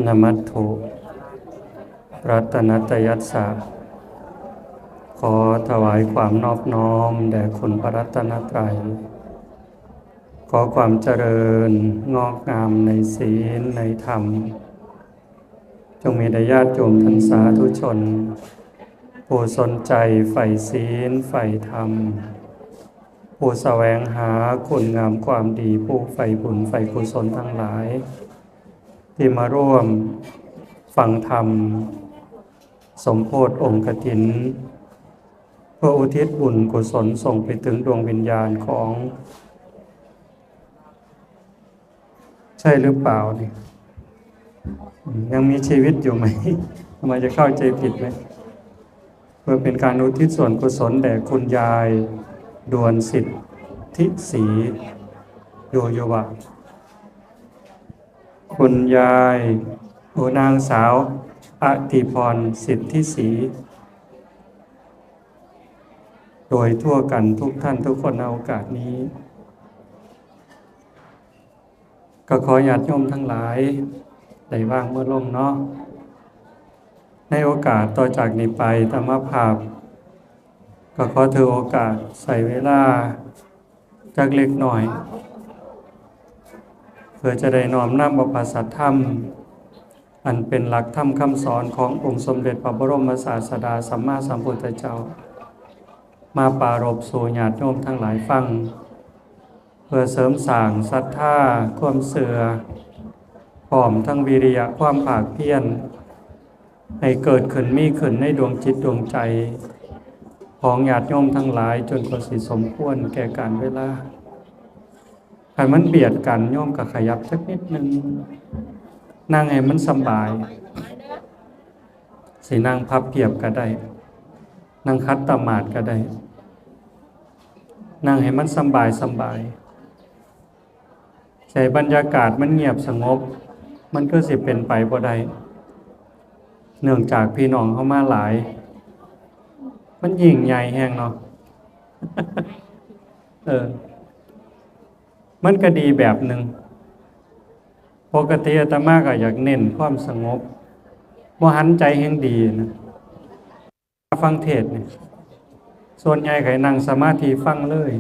นมัตถุรัตนัตยัสสะขอถวายความนอบน้อมแด่คุณพระรัตนตรัยขอความเจริญงอกงามในศีลในธรรมจงมีแด่ญาติโยมท่านสาธุชนผู้สนใจใฝ่ศีลใฝ่ธรรมผู้แสวงหาคุณงามความดีผู้ใฝ่บุญใฝ่กุศลทั้งหลายที่มาร่วมฟังธรรมสมโภชองค์กฐินเพื่ออุทิศบุญกุศลส่งไปถึงดวงวิญญาณของใช่หรือเปล่านี่ยังมีชีวิตอยู่ไหมทำไมจะเข้าใจผิดไหมเพื่อเป็นการอุทิศส่วนกุศลแด่คุณยายดวนสิทธิศรีโยยวะคุณยายนางสาวอติพรสิทธิศรีโดยทั่วกันทุกท่านทุกคนในโอกาสนี้ก็ขอญาติโยมทั้งหลายได้ว่างเมื่อลงเนาะในโอกาสต่อจากนี้ไปธรรมภาพก็ขอถือโอกาสใส่เวลาจากเล็กหน่อยเพื่อจะได้น้อมนำเอาพระสัทธรรมอันเป็นหลักธรรมคำสอนขององค์สมเด็จพระบรมศาสดาสัมมาสัมพุทธเจ้ามาปรารภสู่ญาติโยมทั้งหลายฟังเพื่อเสริมสร้างศรัทธาความเสื่อพร้อมทั้งวิริยะความภาคเพียรให้เกิดขึ้นมีขึ้นในดวงจิตดวงใจของญาติโยมทั้งหลายจนกว่าสิสมควรแก่การเวลาให้มันเบียดกันโยมก็ขยับสักนิดนึงนั่งให้มันสบายสินั่งพับเพียบก็ได้นั่งคัดตมาดก็ได้นั่งให้มันสบายใจบรรยากาศมันเงียบสงบมันก็สิเป็นไปบ่ได้เนื่องจากพี่น้องเข้ามาหลายมันยิ่งใหญ่แห้งเนาะ มันก็ดีแบบหนึ่งปกติอาตมาก็อยากเน้นความสงบบ่หันใจแห่งดีนะฟังเทศน์เนี่ยส่วนใหญ่ก็นั่งสมาธิฟังเลย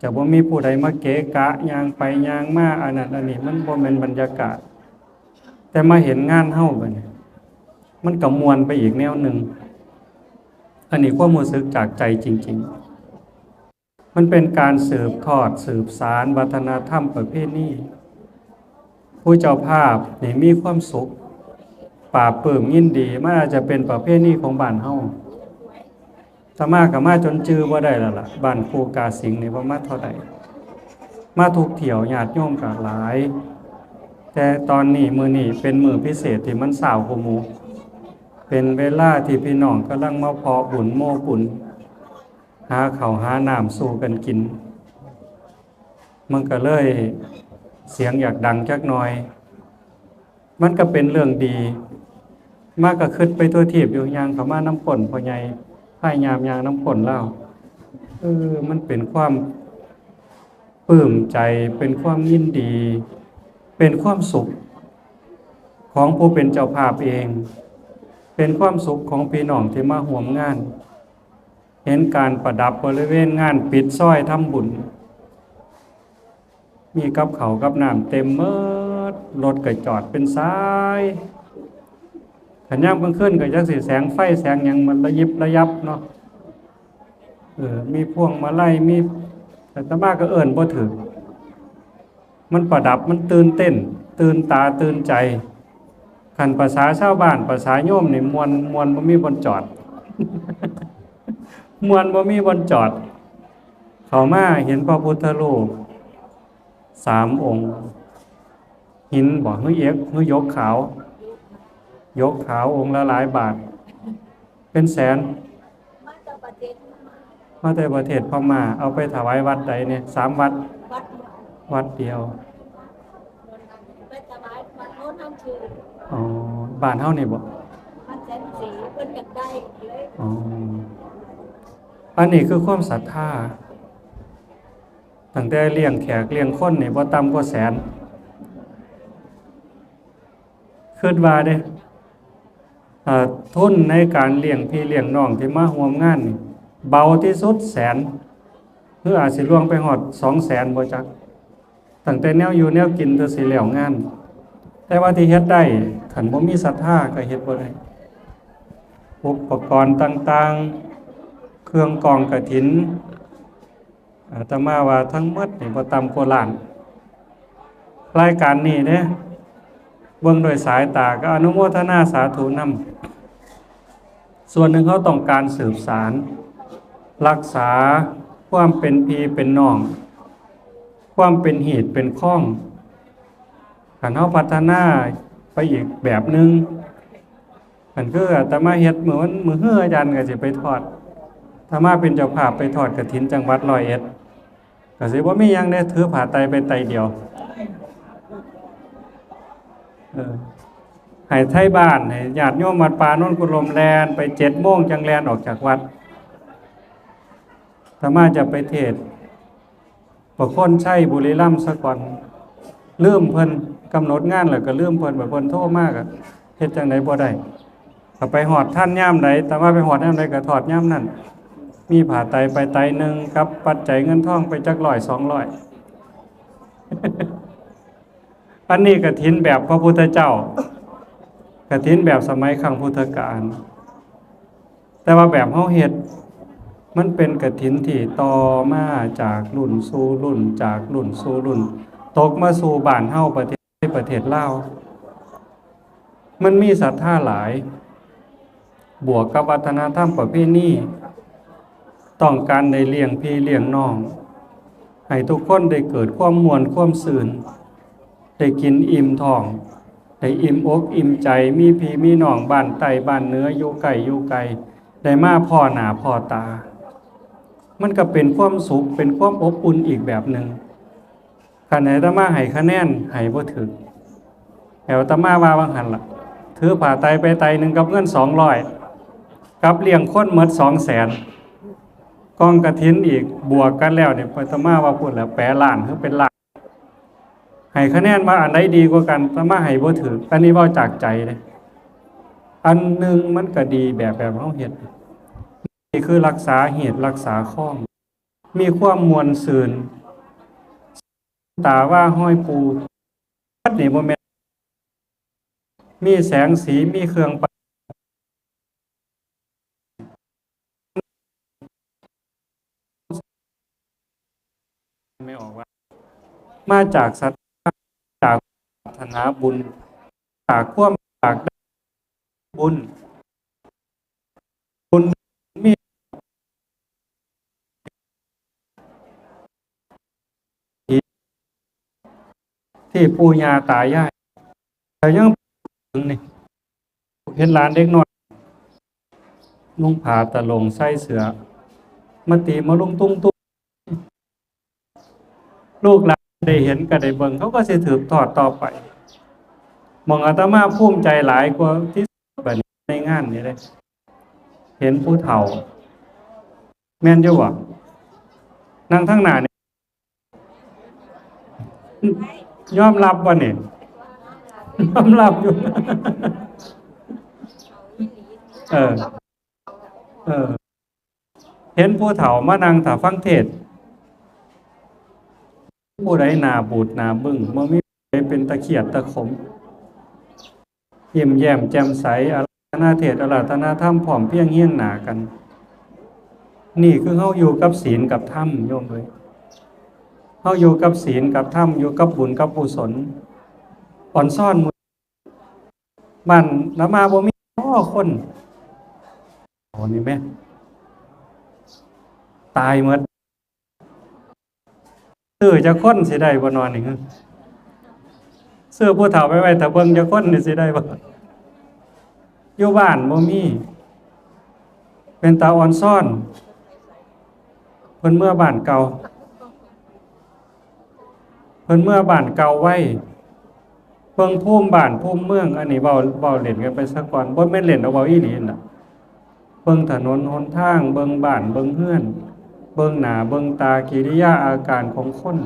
จะบ่มีผู้ใดมาเกะกะย่างไปย่างมาอันนั้นอันนี้มันบ่แม่นบรรยากาศแต่มาเห็นงานเฮาบัดนี้มันก็ม่วนไปอีกแนวหนึ่งอันนี้ความรู้สึกจากใจจริงๆมันเป็นการสืบทอดสืบสานวัฒนธรรมประเพณีผู้เจ้าภาพนี่มีความสุขปราบปลื้มยินดีมันอาจจะเป็นประเพณีของบ้านเฮาถ้ามาก็มาจนจื้อบ่ได้แล้วล่ะบ้านครูกาสิงห์นี่บ่มาเท่าใดมาทุกเที่ยวญาติโยมก็หลายแต่ตอนนี้มื้อนี้เป็นมื้อพิเศษที่มันเช้ากว่าหมู่เป็นเวลาที่พี่น้องกำลังมาเพาะบุญโม้บุญหาข้าวหาน้ำสู่กันกินมันก็เลยเสียงอยากดังจักหน่อยมันก็เป็นเรื่องดีมากก็คิดไปทั่วทีบอยู่ยางเข้ามาน้ำฝนพ่อใหญ่พายามยางน้ำฝนเล่ามันเป็นความปลื้มใจเป็นความยินดีเป็นความสุขของผู้เป็นเจ้าภาพเองเป็นความสุขของพี่น้องที่มาร่วมงานเห็นการประดับบริเวณงานปิดซอยทำบุญมีกับเขาวกับน้ำเต็มเมิดรถก็จอดเป็นสายขันย่ำกลางคืนก็จักสิแสงไฟแสงหยังมันระยิบระยับเนาะมีพวงมาลัยมีแต่ตะมาก็เอิ้นบ่ถึงมันประดับมันตื่นเต้นตื่นตาตื่นใจคันภาษาชาวบ้านภาษาโยมนี่มวนบ่มีบนจอด มวนบ่มีบนจอดเข้ามาเห็นพระพุทธรูป3 องค์หินบ่ฮือยกขาวยกขาวองค์ละหลายบาทเป็นแสนมาแต่ประเทศพม่าเอาไปถวายวัดใดเนี่ย3 วัดวัดเดียวไปถวายวัดโน้นน้ำชื่อบ้านเฮานี่บ่มันแสนสีเพิ่นอยากได้เลยอันนี้คือความศรัทธาตั้งแต่เลี้ยงแขกเลี้ยงคนนี่บ่ต่ำกว่าแสน คิดว่าเด้ทุนในการเลี้ยงพี่เลี้ยงน้องที่มาร่วมงานนี่เบาที่สุดแสนหรืออาจสิล่วงไปฮอด200,000บ่จักตั้งแต่แนวอยู่แนวกินเธอสิแล้วงานแต่ว่าที่เฮ็ดได้คันบ่มีศรัทธาก็เฮ็ดบ่ได้อุปกรณ์ต่างๆเครื่องกรองกฐินอาตมาว่าทั้งหมดนี่บ่ต่ำกว่าล้านรายการนี้เด้เบิ่งโดยสายตาก็อนุโมทนาสาธุนำส่วนหนึ่งเขาต้องการสืบสารรักษาความเป็นพี่เป็นน้องความเป็นหีดเป็นข้องคันเฮาพัฒนาไปอีกแบบหนึงอันคืออาตมาเฮ็ดมื้อฮื้ออาจารย์ก็สิไปทอดอาตมาเป็นเจ้าภาพไปทอดกฐินจังหวัด101ก็สิบ่มีหยังได้ถือผ้าไตรไปไตรเดียวให้ไทบ้านให้ญาติโยมวัดป่าโน่นกุลมแลนไป7 โมงจังแลนออกจากวัดอาตมาจะไปเทศน์บ่คนใช้บุรีรัมย์ซะก่อนลืมเพิ่นกำหนดงานแล้วก็ลืมเพิ่นโทรมาก็เฮ็ดจังได๋บ่ได้ถ้าไปฮอดท่านยามใดแต่ว่าไปฮอดยามใดก็ทอดยามนั้นมีผ้าไตรไปไตรหนึงกับปัจจัยเงินทองไปจัก100 200อันนี้กฐินแบบพระพุทธเจ้ากฐินแบบสมัยครั้งพุทธกาลแต่ว่าแบบเฮาเฮ็ดมันเป็นกฐินที่ต่อมาจากรุ่นสู่รุ่นจากรุ่นสู่รุ่นตกมาสู่บ้านเฮาประเทศลาวมันมีศรัทธาหลายบวกกับวัฒนธรรมประเพณีต้องการได้เลี้ยงพี่เลี้ยงน้องให้ทุกคนได้เกิดความม่วนความซื่นได้กินอิ่มท้องได้อิ่มอกอิ่มใจมีพี่มีน้องบ้านใต้บ้านเหนืออยู่ไกลได้มาพ่อหน้าพ่อตามันก็เป็นความสุขเป็นความอบอุ่นอีกแบบหนึ่งคันไหนอาตมาให้คะแนนให้บ่ถึกแถวอาตมาว่าบางหันล่ะถือผ้าไตรไปไตรหนึ่งกับเงิน200กับเลี้ยงคนหมด200,000กองกฐินอีกบวกกันแล้วเนี่ยอาตมาว่าพูดแล้วแปรล้านคือเป็นล้านให้คะแนนมาอันใดดีกว่ากันอาตมาให้บ่ถึกอันนี้เว้าจากใจเลยอันหนึงมันก็ดีแบบเฮาเฮ็ดนี่คือรักษาเหตุรักษาข้องมีความมวลซืนตาว่าห้อยปูนี่บ่แม่นมีแสงสีมีเครื่องประไม่ออกว่ามาจากศรัทธาจากปรารถนาบุญจากความจากบุญมีที่ปู่ย่าตายายแต่ยังถึงนี่เห็นหลานเด็กน้อยนุ่งผ้าตะลงใส่เสื้อมาตีมาลุงตุ้งลูกหลานได้เห็นก็ได้เบิ่งเขาก็สิถือทอดต่อไปมองอาตมาภูมิใจหลายกว่าที่บัดนี้ในงานนี่เลยเห็นผู้เฒ่าแม่นอยู่บ่นั่งทั้งหน้านี่ยอมรับบ่นี่ยอมรับอยู่เออเห็นผู้เฒ่ามานั่งถ้าฟังเทศน์ผู้ใดหน้าบูดหน้าบึ้งบ่มีใครเป็นตะเขียดตะขมยิ้มแย้มแจ่มใสอาราธนาเทศน์อาราธนาธรรมพร้อมเพรียงเฮียงหน้ากันนี่คือเฮาอยู่กับศีลกับธรรมโยมเอ้ยเฮาอยู่กับศีลกับธรรมอยู่กับบุญกับกุศลอ่อนซ่อนมื้อบ้านละมาบ่มีคนโอ้นี่แม่ตายหมดซื้อจะคนสิได้บ่นอนนี่ฮึซื้อผู้เฒ่าไปไว้ถ้าเบิ่งจะคนนี่สิได้บ่อยู่บ้านบ่มีเป็นตาอ่อนซ่อนเพิ่นเมื่อบ้านเก่าไว้เพิ่งภูมิบ้านภูมิเมืองอันนี้เว้าเล่นกันไปซะก่อนบ่แม่นเล่นเอาเว้าอีหลีน่ะเบิ่งถนนหนทางเบิ่งบ้านเบิ่งเรือนเบิ่งหน้าเบิ่งตากิริยาอาการของคน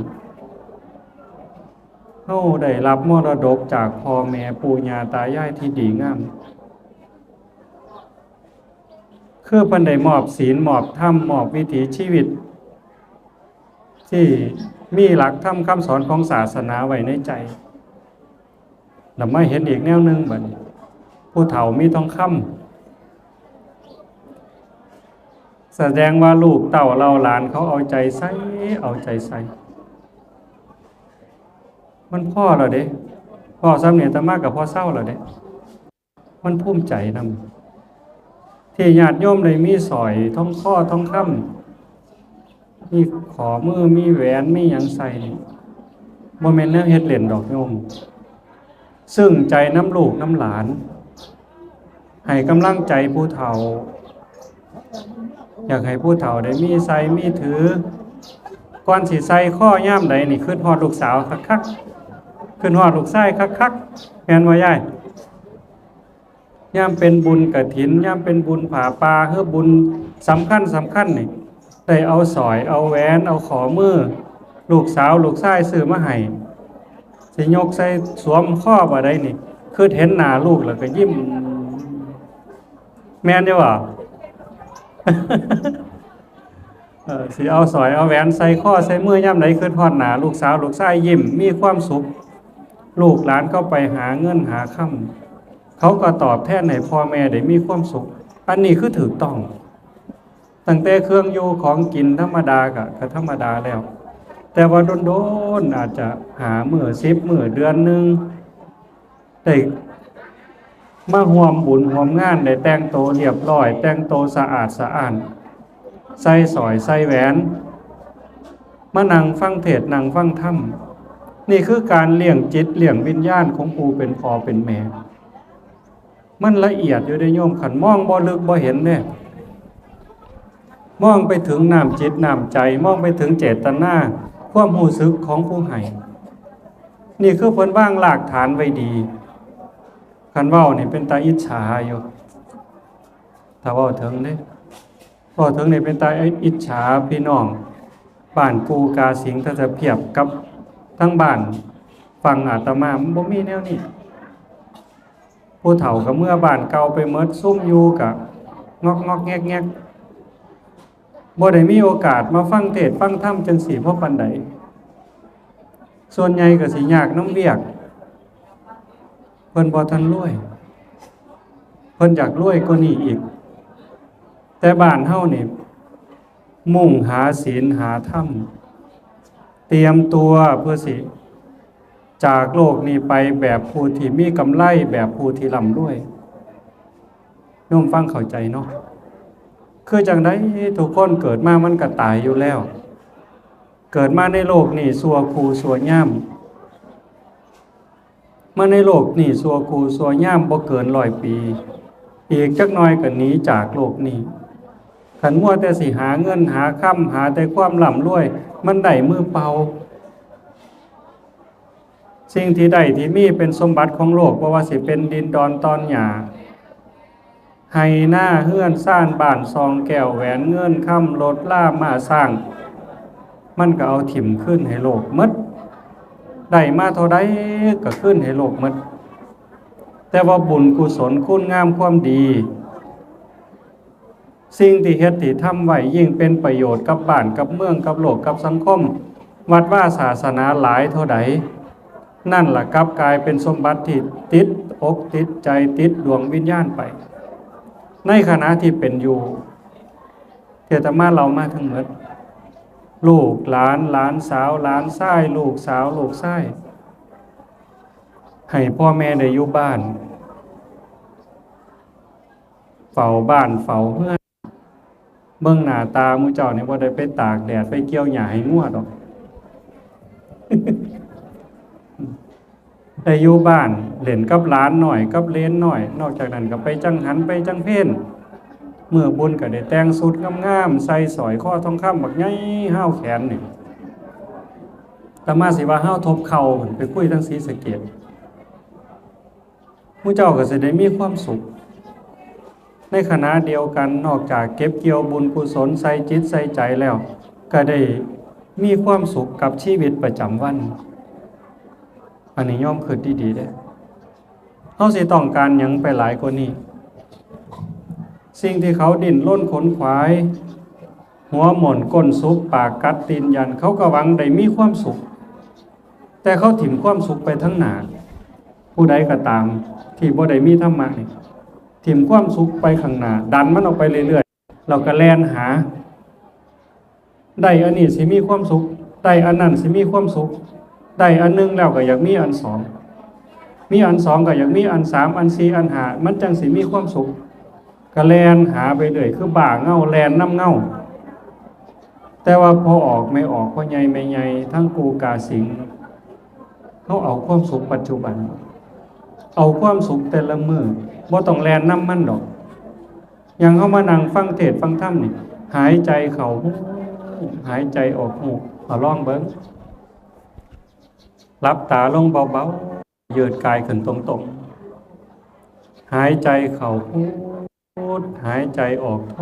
เฮ เฮาได้รับมรดกจากพ่อแม่ปู่ย่าตายายที่ดีงามคือเพิ่นได้มอบศีลมอบธรรมมอบวิถีชีวิตที่มีหลักธรรมคำสอนของศาสนาไว้ในใจแล้วมาเห็นอีกแนวหนึงบัดนี้ผู้เฒ่ามีทองคำแสดงว่าลูกเต้าเราหลานเขาเอาใจใส่เอาใจใส่มันพ่อแล้วเด้พ่อซ้ำเนี่ยอาตมากับพ่อเศร้าแล้วเด้มันภูมิใจนำที่ญาติโยมได้มีสร้อยทองคอทองคำมีขอมือมีแหวนมีหยังใส่นี่บ่แม่นแนวเฮ็ดเล่นดอกโยมซึ่งใจน้ำลูกน้ำหลานให้กำลังใจผู้เฒ่าอยากให้ผู้เฒ่าได้มีใส่มีถือก่อนสิใส่ข้อย่ามใดนี่ขึ้นฮอดลูกสาวคักๆขึ้นฮอดลูกชายคักๆแม่นบ่ยายย่ามเป็นบุญกฐินย่ามเป็นบุญผาป่าเฮือบุญสำคัญนี่ได้เอาสร้อยเอาแหวนเอาขอมือลูกสาวลูกชายซื้อมาให้สิยกใส่สวมข้อบ่ได้นี่คือเห็นหน้าลูกแล้วก็ยิ้มแม่นอยู่บ่ สิเอาสร้อยเอาแหวนใส่ข้อใส่มือย่ำไหนขึ้นฮอดหน้าลูกสาวลูกชายยิ้มมีความสุขลูกหลานก็ไปหาเงินหาค่ำเขาก็ตอบแทนให้พ่อแม่ได้มีความสุขอันนี้คือถูกต้องตั้งแต่เครื่องอยู่ของกินธรรมดาก็ธรรมดาแล้วแต่ว่าโดนๆอาจจะหามื้อ10มื้อเดือนนึงได้มาร่วมบุญร่วมงานได้แต่งโตวเรียบร้อยแต่งโตวสะอาดสะอ้านใส่สร้อยใส่แหวนมานั่งฟังเทศน์นั่งฟังธรรมนี่คือการเลี้ยงจิตเลี้ยงวิญญาณของผู้เป็นพ่อเป็นแม่มันละเอียดอยู่ได้โยมขันมองบ่ลึกบ่เห็นเนี่ยมองไปถึงน้ำจิตน้ำใจมองไปถึงเจตนาความรู้สึกของผู้ให้นี่คือเพิ่นวางรากฐานไว้ดีคันเว้านี่เป็นตาอิจฉาอยู่ถ้าเว้าถึงเด้พอถึงนี่เป็นตาอิจฉาพี่น้องบ้านกูกาสิงถ้าจะเปรียบกับทั้งบ้านฟังอาตมามันบ่มีแนวนี้ผู้เฒ่าก็เมื่อบ้านเก่าไปหมดซุ่มอยู่ก็งอกๆแงกๆบ่ได้มีโอกาสมาฟังเทศน์ฟังธรรมจังซี่เพราะปานใดส่วนใหญ่ก็สิยากนำเวียกเพิ่นบ่ทันรวยเพิ่นอยากรวยกว่านี้อีกแต่บ้านเฮานี่มุ่งหาศีลหาธรรมเตรียมตัวเพื่อสิจากโลกนี้ไปแบบผู้ที่มีกำไรแบบผู้ที่ร่ำรวยโยมฟังเข้าใจเนาะคือจังได๋ทุกคนเกิดมามันก็ตายอยู่แล้วเกิดมาในโลกนี้สัวคูสัวย่ามมาในโลกนี้สัวคูสัวย่ามบ่เกิน100 ปีอีกจักหน่อยก็หนีจากโลกนี้ขันมัวแต่สิหาเงินหาค่ำหาแต่ความร่ำรวยมันได้มือเปล่าสิ่งที่ได้ที่มีเป็นสมบัติของโลกบ่ว่าสิเป็นดินดอนตอนหญ้าไห้หน้าเฮือนซ่านบ้านซองแก้วแหวนเงินค่ำรถล่ามาสร้างมันก็เอาถิ่มขึ้นให้โลกหมดได้มาเท่าใดก็ขึ้นให้โลกหมดแต่ว่าบุญกุศลคุณงามความดีสิ่งที่เฮ็ดที่ทำไว้ยิ่งเป็นประโยชน์กับบ้านกับเมืองกับโลกกับสังคมวัดว่าศาสนาหลายเท่าใดนั่นล่ะกลับกลายเป็นสมบัติที่ติดอกติดใจติดดวงวิญญาณไปในขณะที่เป็นอยู่เทตมาเรามาทั้งหมดลูกหลานหลานสาวหลานชายลูกสาวลูกชายให้พ่อแม่ได้อยู่บ้านเฝ้าบ้านเฝ้าเรือนเบิ่งหน้าตาหมู่เจ้านี่บ่ได้ไปตากแดดไปเกี่ยวหญ้าให้งัวดอก ได้อยู่บ้านเล่นกับหลานหน่อยกับเหลนหน่อยนอกจากนั้นก็ไปจังหันไปจังเพ่นมื้อบุญก็ได้แต่งสุดงามๆใส่สร้อยคอทองคำบักใหญ่ห้าวแขนนี่แต่มาสิว่าห้าวทบเข่าไปคุยทั้งศรีสะเกษหมู่เจ้าก็สิได้มีความสุขในขณะเดียวกันนอกจากเก็บเกี่ยวบุญกุศลใส่จิตใส่ใจแล้วก็ได้มีความสุขกับชีวิตประจำวัน อันนี้ย่อมคิดดีๆเด้เฮาสิต้องการหยังไปหลายกว่านี้สิ่งที่เขาดิ้นรนขนขวายหัวหม่นก้นซุกปากกัดตีนยันเขาก็หวังได้มีความสุขแต่เขาถิ่มความสุขไปทั้งหน้าผู้ใดก็ตามที่บ่ได้มีธรรมะนี่ถิ่มความสุขไปข้างหน้าดันมันออกไปเรื่อยๆเราก็แล่นหาได้อันนี้สิมีความสุขได้อันนั้นสิมีความสุขได้อันนึงแล้วก็อยากมีอันสองมีอันสองก็อยากมีอันสามอันสี่อันห้ามันจังสิมีความสุขก็แล่นหาไปเรื่อยคือบ้าเง่าแล่นน้ำเง่าแต่ว่าพอออกไม่ออกพ่อใหญ่ไม่ใหญ่ทั้งกูกาสิงเขาเอาความสุขปัจจุบันเอาความสุขแต่ละมือบ่ต้องแลนน้ำมันดอกอย่างเขามานั่งฟังเทศฟังธรรมนี่หายใจเข้าหายใจออกหูเอาลองเบิ่งหลับตาลงเบาๆยืดกายขึ้นตรงๆหายใจเข้าพุทหายใจออกโธ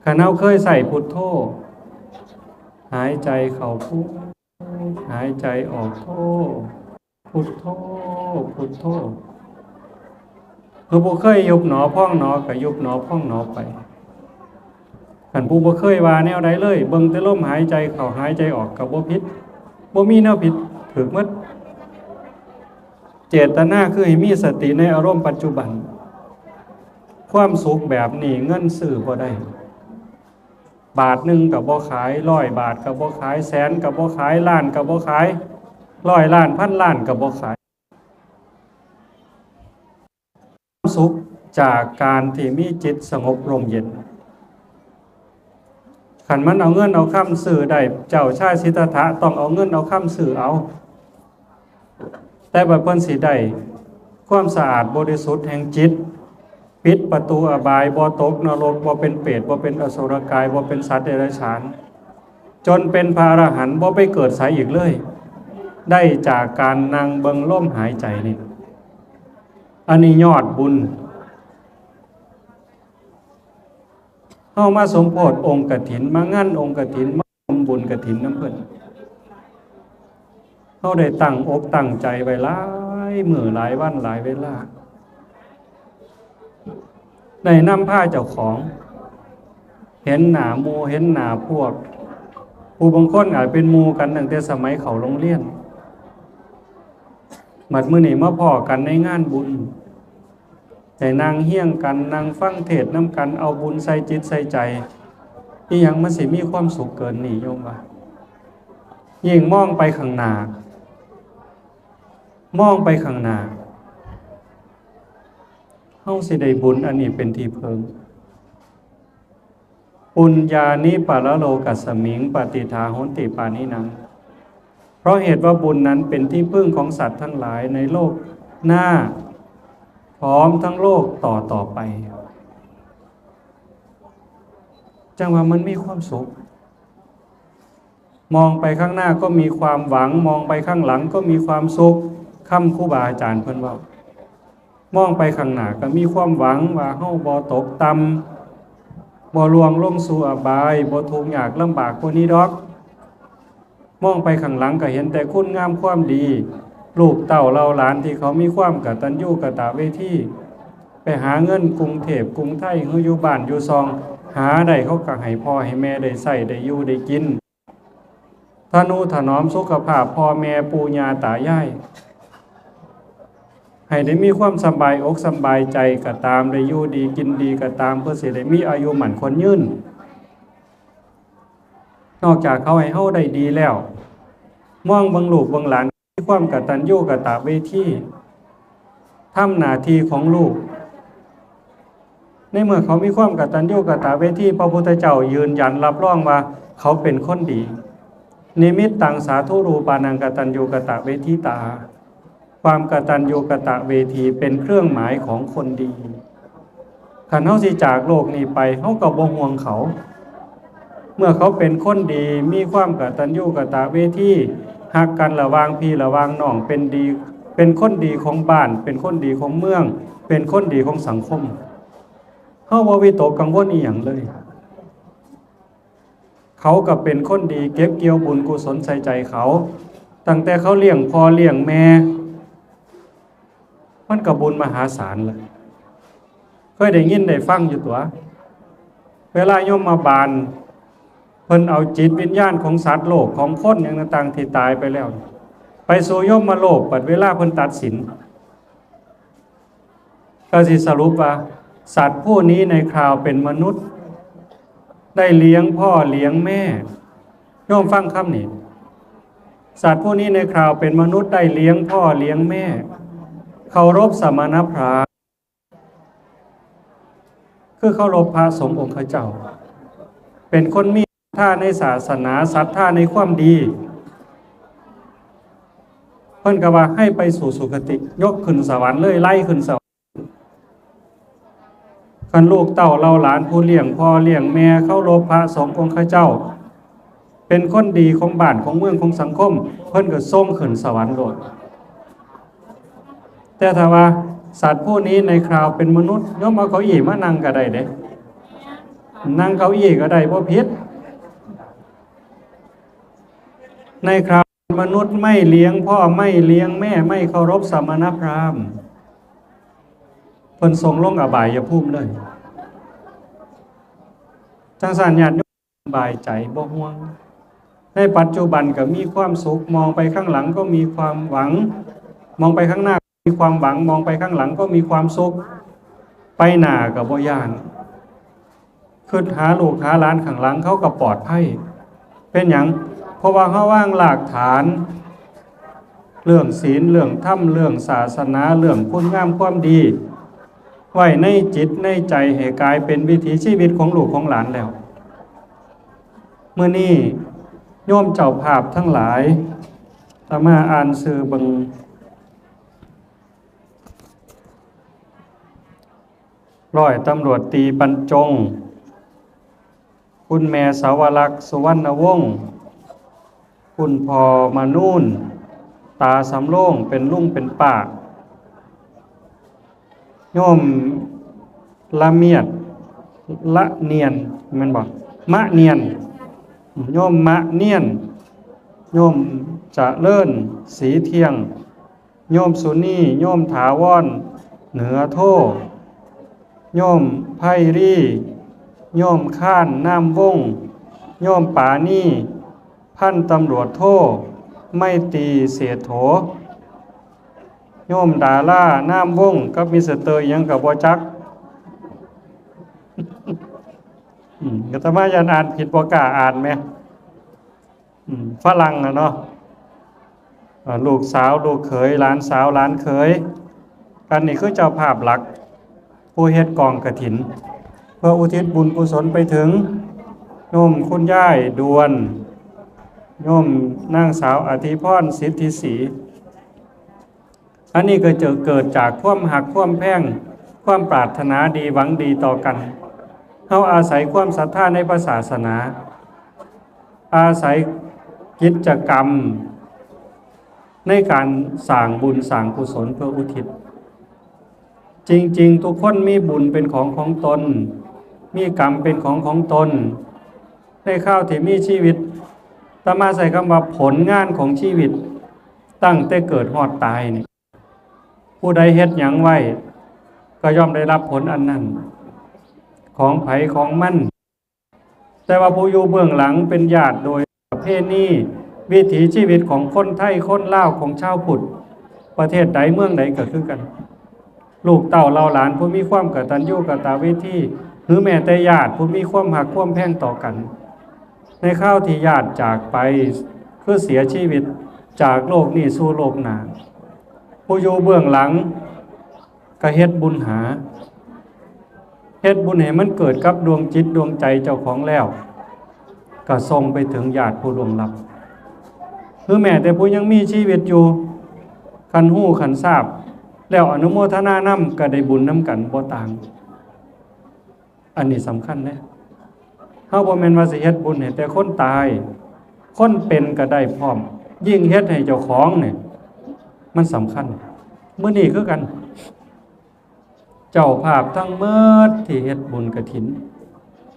ขันเอาเคยใส่พุทโธหายใจเข้าพุทหายใจออกโธพุทโธพุทโธผู้บ่เคยยุบหนอพองหนอก็ยุบหนอพองหนอไปขันผู้บ่เคยว่าแนวใดเลยเบิ่งแต่ลมหายใจเข้าหายใจออกก็บ่ผิดบ่มีแนวผิดถูกหมดเจตนาคือให้มีสติในอารมณ์ปัจจุบันความสุขแบบนี้เงินซื้อบ่ได้บาทหนึ่งกับบ่ขาย100 บาทกับบ่ขายแสนกับบ่ขายล้านกับบ่ขาย100 ล้านพันล้านกับบ่ขายความสุขจากการที่มีจิตสงบร่มเย็นขันมันเอาเงินเอาค่ำซื้อได้เจ้าชายสิทธัตถะต้องเอาเงินเอาค่ำซื้อเอาแต่บัดเพิ่นสิได้ความสะอาดบริสุทธิ์แห่งจิตปิดประตูอบายบ่ตกนรกบ่เป็นเปรตบ่เป็นอสุรกายบ่เป็นสัตว์เดรัจฉานจนเป็นพระอรหันต์บ่ไปเกิดไสอีกเลยได้จากการนั่งเบิ่งลมหายใจนี่อันนี้ยอดบุญเฮามาสมโพธิองค์กฐินมางานองค์กฐินมาทำบุญกฐินน้ำเพิ่นเฮาได้ตั้งอกตั้งใจไว้หลายมื้อหลายวันหลายเวลาได้นำผ้าเจ้าของเห็นหน้าหมู่เห็นหน้าพวกผู้บางคนอาจเป็นหมู่กันตั้งแต่สมัยเขาโรงเรียนบัดมื้อนี้มาพ้อกันในงานบุญได้นั่งเฮี้ยงกันนั่งฟังเทศน์นำกันเอาบุญใส่จิตใส่ใจอีหยังมันสิมีความสุขเกินนี้โยมว่ายิ่งมองไปข้างหน้ามองไปข้างหน้าเฮาสิได้บุญอันนี้เป็นที่เพิงปุญญานิปะละโลกัสสมิงปฏิทาโหนติปานินังเพราะเหตุว่าบุญนั้นเป็นที่พึ่งของสัตว์ทั้งหลายในโลกหน้าพร้อมทั้งโลกต่อไปจังว่ามันมีความสุขมองไปข้างหน้าก็มีความหวังมองไปข้างหลังก็มีความสุขคำครูบาอาจารย์เพิ่นเว้ามองไปข้างหน้าก็มีความหวังว่าเฮาบ่ตกต่ำบ่ล่วงลงสู่อบายบ่ทุกข์ยากลำบากกว่านี้ดอกมองไปข้างหลังก็เห็นแต่คุณงามความดีลูกเต้าเราหลานที่เขามีความกตัญญูกตเวทีไปหาเงินกรุงเทพกรุงไทยเฮาอยู่บ้านอยู่ซองหาได้เขาก็ให้พ่อให้แม่ได้ใช้ได้อยู่ได้กินทนุถนอมสุขภาพพ่อแม่ปู่ย่าตายายให้ได้มีความสบายอกสบายใจก็ตามได้อยู่ดีกินดีก็ตามเพื่อสิได้มีอายุหมั่นคนยืนนอกจากเขาให้เฮาได้ดีแล้วมองเบิ่งลูกเบิ่งหลานมีความกตัญญูกตเวทีทำหน้าที่ของลูกในเมื่อเขามีความกตัญญูกตเวทีพระพุทธเจ้ายืนยันรับรองว่าเขาเป็นคนดีนิมิตตังสาธุรูปานังกตัญญูกตเวทีตาความกตัญญูกตเวทีเป็นเครื่องหมายของคนดีขันเฮาสิจากโลกนี้ไปเฮาก็บ่ห่วงเขาเมื่อเขาเป็นคนดีมีความกตัญญูกตเวทีฮักกันระหว่างพี่ระหว่างน้องเป็นดีเป็นคนดีของบ้านเป็นคนดีของเมืองเป็นคนดีของสังคมเฮาบ่วิตกกังวลอีหยังเลยเขาก็เป็นคนดีเก็บเกี่ยวบุญกุศลใส่ใจเขา ตั้งแต่เขาเลี้ยงพ่อเลี้ยงแม่มันก็บุญมหาศาลล่ะเคยได้ยินได้ฟังอยู่ตัวเวลาโยมมาบานเพิ่นเอาจิตวิญญาณของสัตว์โลกของคนอย่างต่างๆที่ตายไปแล้วไปสู่โยมมาโลกปัดเวลาเพิ่นตัดสินก็สิสรุปว่าสัตว์ผู้นี้ในคราวเป็นมนุษย์ได้เลี้ยงพ่อเลี้ยงแม่โยมฟังคำนี้สัตว์ผู้นี้ในคราวเป็นมนุษย์ได้เลี้ยงพ่อเลี้ยงแม่เคารพสมณพราหมณ์คือเคารพพระสงฆ์องค์เจ้าเป็นคนมีศรัทธาในศาสนาศรัทธาในความดีเพิ่นก็ว่าให้ไปสู่สุคติยกขึ้นสวรรค์เลยไล่ขึ้นสวรรค์คันลูกเต้าเราหลานผู้เลี้ยงพ่อเลี้ยงแม่เคารพพระสงฆ์องค์เจ้าเป็นคนดีของบ้านของเมืองของสังคมเพิ่นก็ส่งขึ้นสวรรค์โลดแต่ถ้าว่าสัตว์ผู้นี้ในคราวเป็นมนุษย์ย่อมเอาเก้าอี้มานั่งก็ได้เด้นั่งเก้าอี้ก็ได้บ่ผิดในคราวมนุษย์ไม่เลี้ยงพ่อไม่เลี้ยงแม่ไม่เคารพสมณพราหมณ์เพิ่นส่งลงอบายภูมิเลยจังซั่นญาติโยมสบายใจบ่ห่วงในปัจจุบันก็มีความสุขมองไปข้างหลังก็มีความหวังมองไปข้างหน้ามีความหวังมองไปข้างหลังก็มีความสุขไปหน้าก็บ่ย่านคิดหาลูกหาหลานข้างหลังเขาก็ปลอดภัยเป็นหยังเพราะว่าเขาวางรากฐานเรื่องศีลเรื่องธรรมเรื่องศาสนาเรื่องคุณงามความดีไว้ในจิตในใจให้กลายเป็นวิถีชีวิตของลูกของหลานแล้วเมื่อนี้โยมเจ้าภาพทั้งหลายอาตมาอ่านสื่อเบิ่งร้อยตำรวจตรีบรรจงคุณแม่สาวรักษ์สุวรรณวงศ์คุณพ่อมานูนตาสำโรงเป็นลุงเป็นป้าโยมละเมียดละเนียนแม่นบ่มะเนียนโยมมะเนียนโยมจะเลิ่นสีเที่ยงโยมสุนีโยมถาวรเหนือโทโยมไพรีโยมข้านน้ำวงโยมปานี่พันตำรวจโทไม่ตีเศษโถโยมดาล่าน้ำวงกับมิสเตอร์ยังกับบ่จักก็ทำไมยันอ่านผิดบ่กล้าอ่านไหมฝรั่งอะเนาะลูกสาวลูกเขยหลานสาวหลานเขยกันนี่คือเจ้าภาพหลักผู้เฮ็ดกองกฐินเพื่ออุทิศบุญกุศลไปถึงโยมคุณย่ายดวนโยมนางสาวอธิพรสิทธิศรีอันนี้ก็จะเกิดจากความหักความแพงความปรารถนาดีหวังดีต่อกันเฮาอาศัยความศรัทธาในพระศาสนาอาศัยกิจกรรมในการสร้างบุญสร้างกุศลเพื่ออุทิศจริงๆทุกคนมีบุญเป็นของตนมีกรรมเป็นของตนในข้าวที่มีชีวิตตมาใส่คำว่าผลงานของชีวิตตั้งแต่เกิดฮอดตายนี่ผู้ใดเฮ็ดหยังไว้ก็ย่อมได้รับผลอันนั้นของไผของมันแต่ว่าผู้อยู่เบื้องหลังเป็นญาติโดยประเพณีวิถีชีวิตของคนไทยคนลาวของชาวพุทธประเทศใดเมืองใดก็คือกันลูกเต้าเราหลานผู้มีความกตัญญูกตเวทีหรือแม้แต่ญาติผู้มีความหักความแพงต่อกันในข้าวที่ญาติจากไปคือเสียชีวิตจากโลกนี้สู่โลกหน้าผู้อยู่เบื้องหลังก็เฮ็ดบุญหาเฮ็ดบุญให้มันเกิดกับดวงจิตดวงใจเจ้าของแล้วก็ส่งไปถึงญาติผู้ล่วงลับหรือแม้แต่ผู้ยังมีชีวิตอยู่คันฮู้คันทราบแล้วอนุโมทนานำก็ได้บุญนำกันบ่ต่างอันนี้สำคัญนะเฮาบ่แม่นว่าสิเฮ็ดบุญให้แต่คนตายคนเป็นก็ได้พร้อมยิ่งเฮ็ดให้เจ้าของเนี่ยมันสำคัญมื้อนี้คือกันเจ้าภาพทั้งหมดที่เฮ็ดบุญกฐิน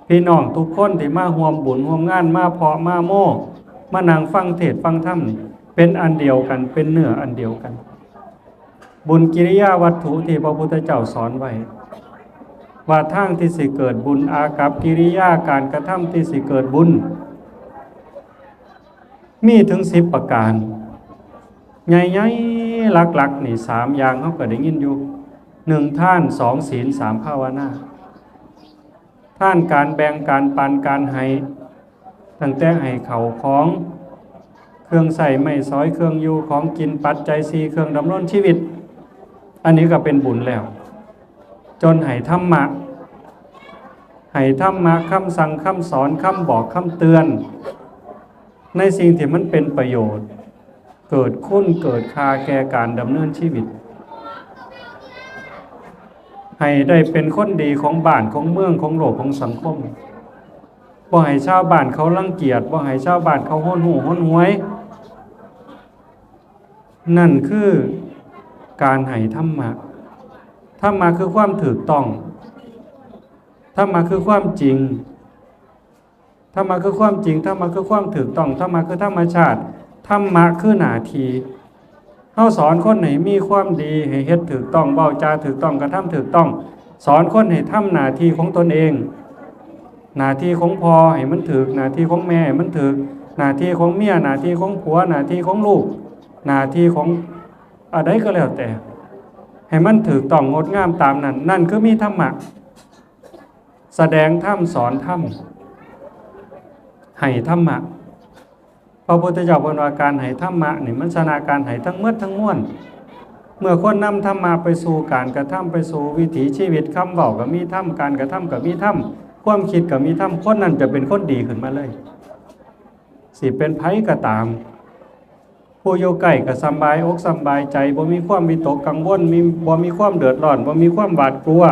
พี่น้องทุกคนที่มาร่วมบุญร่วมงานมาเพาะมาโม่มานั่งฟังเทศน์ฟังธรรม เป็นอันเดียวกันเป็นเนื้ออันเดียวกัน บุญกิริยาวัตถุที่พระพุทธเจ้าสอนไว้ว่าทางที่สิเกิดบุญอากัปกิริยาการกระทำที่สิเกิดบุญมีถึง10ประการใหญ่ๆหลักๆนี่3อย่างเฮาก็ได้ยินอยู่1ท่าน2ศีล3ภาวนาท่านการแบ่งการปันการให้ตั้งแต่ให้เขาของเครื่องใส่ไม้สอยเครื่องอยู่ของกินปัจจัย4เครื่องดำรงชีวิตอันนี้ก็เป็นบุญแล้วจนให้ธรรมะคำสั่งคำสอนคำบอกคำเตือนในสิ่งที่มันเป็นประโยชน์เกิดคุณเกิดค่าแก่การดำเนินชีวิตให้ได้เป็นคนดีของบ้านของเมืองของโลกของสังคมบ่ให้ชาวบ้านเขารังเกียจบ่ให้ชาวบ้านเขาห้นหูห้นหวยนั่นคือการให้ธรรมะคือความถูกต้องธรรมะคือความจริงธรรมะคือความจริงธรรมะคือความถูกต้องธรรมะคือธรรมชาติธรรมะคือหน้าที่เฮาสอนคนให้มีความดีให้เฮ็ดถูกต้องเว้าจาถูกต้องกระทำถูกต้องสอนคนให้ทำหน้าที่ของตนเองหน้าที่ของพ่อให้มันถูกหน้าที่ของแม่ให้มันถูกหน้าที่ของเมียหน้าที่ของผัวหน้าที่ของลูกหน้าที่ของอะไรก็แล้วแต่ให้มันถูกต้องงดงามตามนั้นนั่นคือมีธรรมะแสดงธรรมสอนธรรมให้ธรรมะพระพุทธเจ้าบอกว่าการให้ธรรมะนี่มันชนะการให้ทั้งหมดทั้งมวลเมื่อคนนำธรรมะไปสู่การกระทำไปสู่วิถีชีวิตคำเว้าก็มีธรรมการกระทำก็มีธรรมความคิดก็มีธรรมคนนั้นจะเป็นคนดีขึ้นมาเลยสิเป็นไผก็ตามผู้อยู่ใกล้ก็สบายอกสบายใจบ่มีความวิตกกังวลบ่มีความเดือดร้อนบ่มีความหวาดกลัว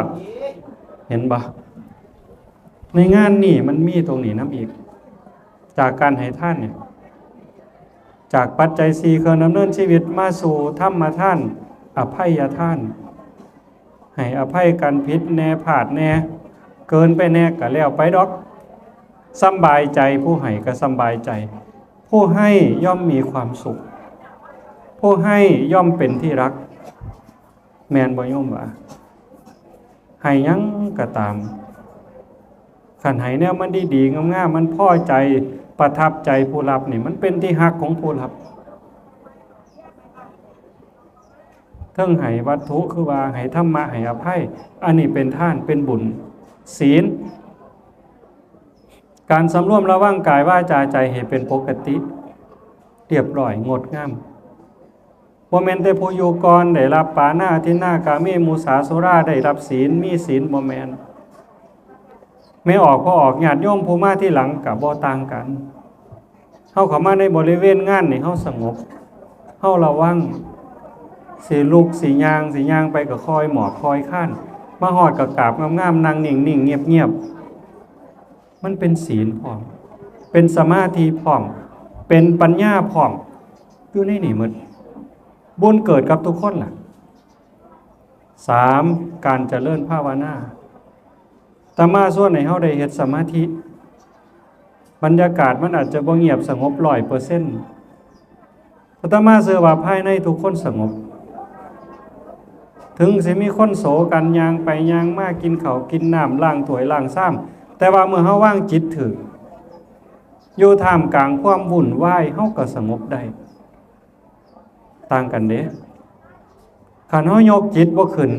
เห็นบ่ในงานนี่มันมีตรงนี้นำอีกจากการให้ทานเนี่ยจากปัจจัย4เครื่องดำเนินชีวิตมาสู่ธรรมทานอภัยทานให้อภัยกันผิดแน่พลาดแน่เกินไปแน่ก็แล้วไปดอกสบายใจผู้ให้ก็สบายใจผู้ให้ย่อมมีความสุขผู้ให้ย่อมเป็นที่รักแม่นบ่โยมว่าให้หยังก็ตามขันให้แนวมันดีๆงามๆมันพอใจประทับใจผู้รับนี่มันเป็นที่ฮักของผู้รับเทิงให้วัตถุคือว่าให้ธรรมะให้อภัยอันนี้เป็นทานเป็นบุญศีลการสำรวมระวังกายวาจาใจให้เป็นปกติเรียบร้อยงดงามบ่แม่นแต่ผู้อยู่ก่อนได้รับปานาทินากาเมมุสาสุราได้รับศีลมีศีลบ่แม่นไม่ออกพอออกญาติโยมผู้มาที่หลังก็บ่ต่างกันเฮาเข้ามาในบริเวณงานนี่เฮาสงบเฮาระวังสิลุกสิย่างไปก็คอยหมอบคอยข้านมาฮอดก็กราบงามๆนั่งนิ่งๆเงียบๆมันเป็นศีลพร้อมเป็นสมาธิพร้อมเป็นปัญญาพร้อมอยู่ในนี่หมดบุญเกิดกับทุกคนล่ะ3การเจริญภาวนาธรรมะส่วนไหนเฮาได้เฮ็ดสมาธิบรรยากาศมันอาจจะบ่เงียบสงบ 100% อาตมาเชื่อว่าภายในทุกคนสงบถึงสิมีคนโศกันย่างไปย่างมากินข้าวกินน้ำล้างถ้วยล้างซ้ำแต่ว่าเมื่อเฮาวางจิตถึกอยู่ท่ามกลางความวุ่นวายเฮาก็สงบได้ต่างกันเด้คันเฮายกจิตบ่ขึ้น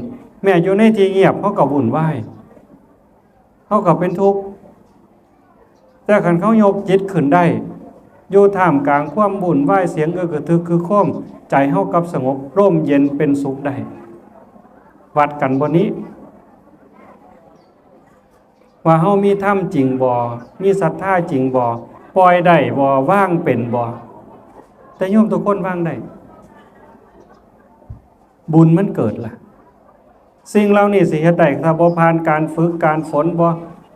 แม้อยู่ในที่เงียบเฮาก็วุ่นวายเฮาก็เป็นทุกข์แต่คันเขายกจิตขึ้นได้อยู่ท่ามกลางความวุ่นวายเสียงกระทึกคือโคมใจเฮากับสงบร่มเย็นเป็นสุขได้วัดกันบนนี้ว่าเฮามีธรรมจริงบ่มีศรัทธาจริงบ่ปล่อยได้บ่ว่างเป็นบ่แต่โยมทุกคนว่างได้บุญมันเกิดล่ะสิ่งเหล่านี้สิเฮ็ดได้ถ้าบ่ผ่านการฝึกการฝนบ่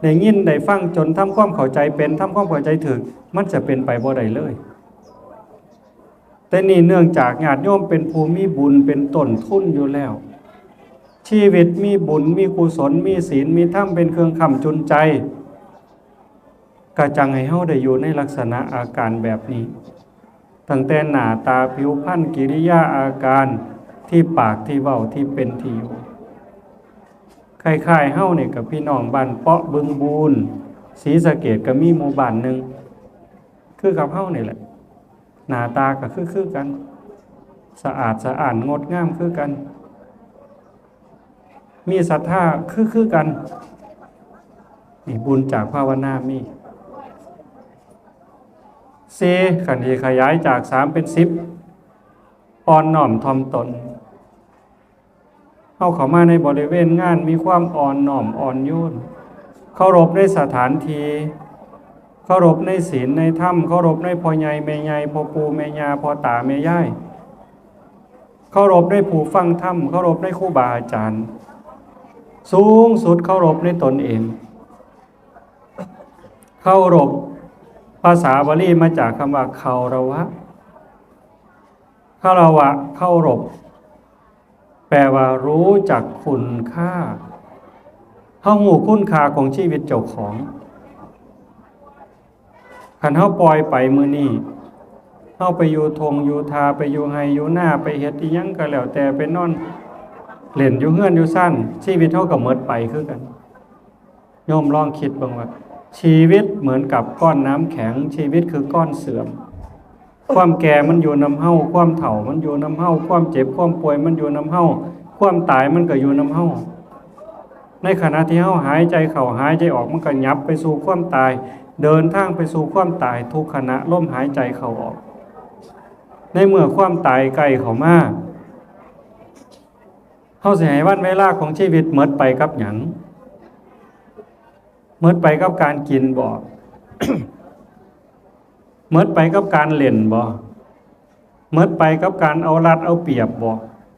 ได้ยินได้ฟังจนทำความเข้าใจเป็นทำความเข้าใจถึกมันจะเป็นไปบ่ได้เลยแต่นี่เนื่องจากญาติโยมเป็นผู้มีบุญเป็นต้นทุนอยู่แล้วชีวิตมีบุญมีกุศลมีศีลมีธรรมเป็นเครื่องค้ำจุนใจก็จังให้เฮาได้อยู่ในลักษณะอาการแบบนี้ ตั้งแต่หน้าตาผิวพรรณกิริยาอาการที่ปากที่เว้าที่เป็นที่อยู่คล้ายๆเฮานี่กับพี่น้องบ้านเปาะบึงบูรศรีสะเกษก็มีหมู่บ้านหนึ่งคือกับเฮานี่แหละหน้าตาก็คือกันสะอาดสะอ้านงดงามคือกันมีศรัทธาคือกันนี่บุญจากภาวนามีขันธ์ขยายจาก3เป็น10อ่อนน้อมถ่อมตนเข้ามาในบริเวณงานมีความอ่อนน้อมอ่อนโยนเคารพในสถานที่เคารพในศีลในธรรมเคารพในพ่อใหญ่แม่ใหญ่พ่อปู่แม่ย่าพ่อตาแม่ยายเคารพในผู้ฟังธรรมเคารพในครูบาอาจารย์สูงสุดเคารพในตนเองเคารพภาษาบาลีมาจากคำว่าเคารวะเคารพแปลว่ารู้จักคุณค่าเฮาฮู้คุณค่าของชีวิตเจ้าของคันเฮาปล่อยไปมื้อนี้เฮาไปอยู่ทงอยู่ทาไปอยู่ไร่อยู่นาไปเฮ็ดอีหยังก็แล้วแต่ไปนอนเล่นอยู่เฮือนอยู่ซ่านชีวิตเฮาก็หมดไปคือกันโยมลองคิดเบิ่งว่าชีวิตเหมือนกับก้อนน้ำแข็งชีวิตคือก้อนเสื่อมความแก่มันอยู่นำเฮาความเฒ่ามันอยู่นำเฮาความเจ็บความป่วยมันอยู่นำเฮาความตายมันก็อยู่นำเฮาในขณะที่เฮาหายใจเข้าหายใจออกมันก็ยับไปสู่ความตายเดินทางไปสู่ความตายทุกขณะลมหายใจเข้าออกในเมื่อความตายใกล้เข้ามาเฮาสิให้วันเวลาของชีวิตหมดไปกับหยังหมดไปกับการกินบ่ หมดไปกับการเล่นบ่หมดไปกับการเอารัดเอาเปรียบบ่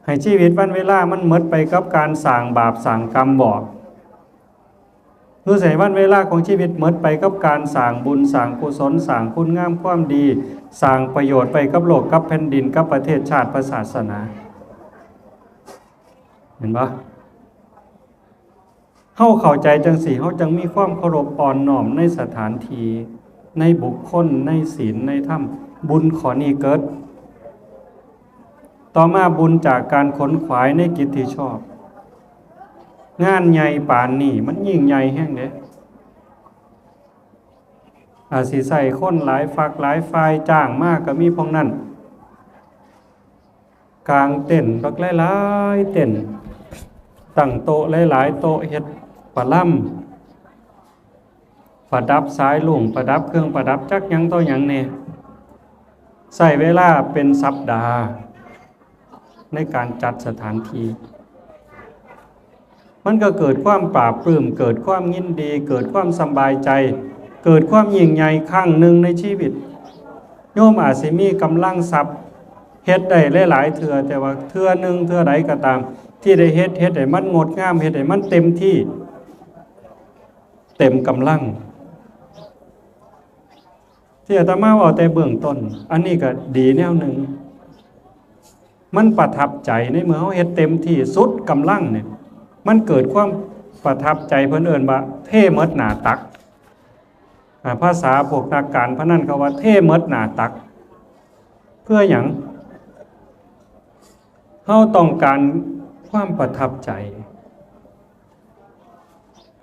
ให้ชีวิตวันเวลามันหมดไปกับการสร้างบาปสร้างกรรมบ่รู้สึกวันเวลาของชีวิตหมดไปกับการสร้างบุญสร้างกุศลสร้างคุณงามความดีสร้างประโยชน์ไปกับโลกกับแผ่นดินกับประเทศชาติศาสนาเห็นบ่เฮาเข้าใจจังสี่เฮาจังมีความเคารพอ่อนน้อมในสถานที่ในบุคคลในศีลในธรรมบุญขอนี้เกิดต่อมาบุญจากการขนขวายในกิจที่ชอบงานใหญ่ปานนี้มันยิ่งใหญ่แห่งเด้อาสิใส่คนหลายฝักหลายฝ่ายจ้างมากก็มีพวกนั้นกลางเต้นบักหลายๆเต้นตั้งโต๊ะหลายๆโต๊ะเฮ็ดประล่ำประดับสายลุงประดับเครื่องประดับจักหยังต่อหยังเนี่ยใส่เวลาเป็นสัปดาห์ในการจัดสถานที่มันก็เกิดความปราบปลื้มเกิดความยินดีเกิดความสบายใจเกิดความยิ่งใหญ่ครั้งหนึ่งในชีวิตโยมอาจสิมีกำลังทรัพย์เฮ็ดได้หลายๆเทื่อแต่ว่าเทื่อหนึ่งเทื่อใดก็ตามที่ได้เฮ็ดให้มันงดงามเฮ็ดให้มันเต็มที่เต็มกำลังที่อาตมาเอาแต่เบื้องต้นอันนี้ก็ดีแนวหนึ่งมันประทับใจในเมื่อเฮาเฮ็ดเต็มที่สุดกำลังเนี่ยมันเกิดความประทับใจเพิ่นเอิ้นว่าเท่หมดหน้าตักภาษาพวกนักการพนันเขาว่าเท่หมดหน้าตักเพื่อหยังเฮาต้องการความประทับใจ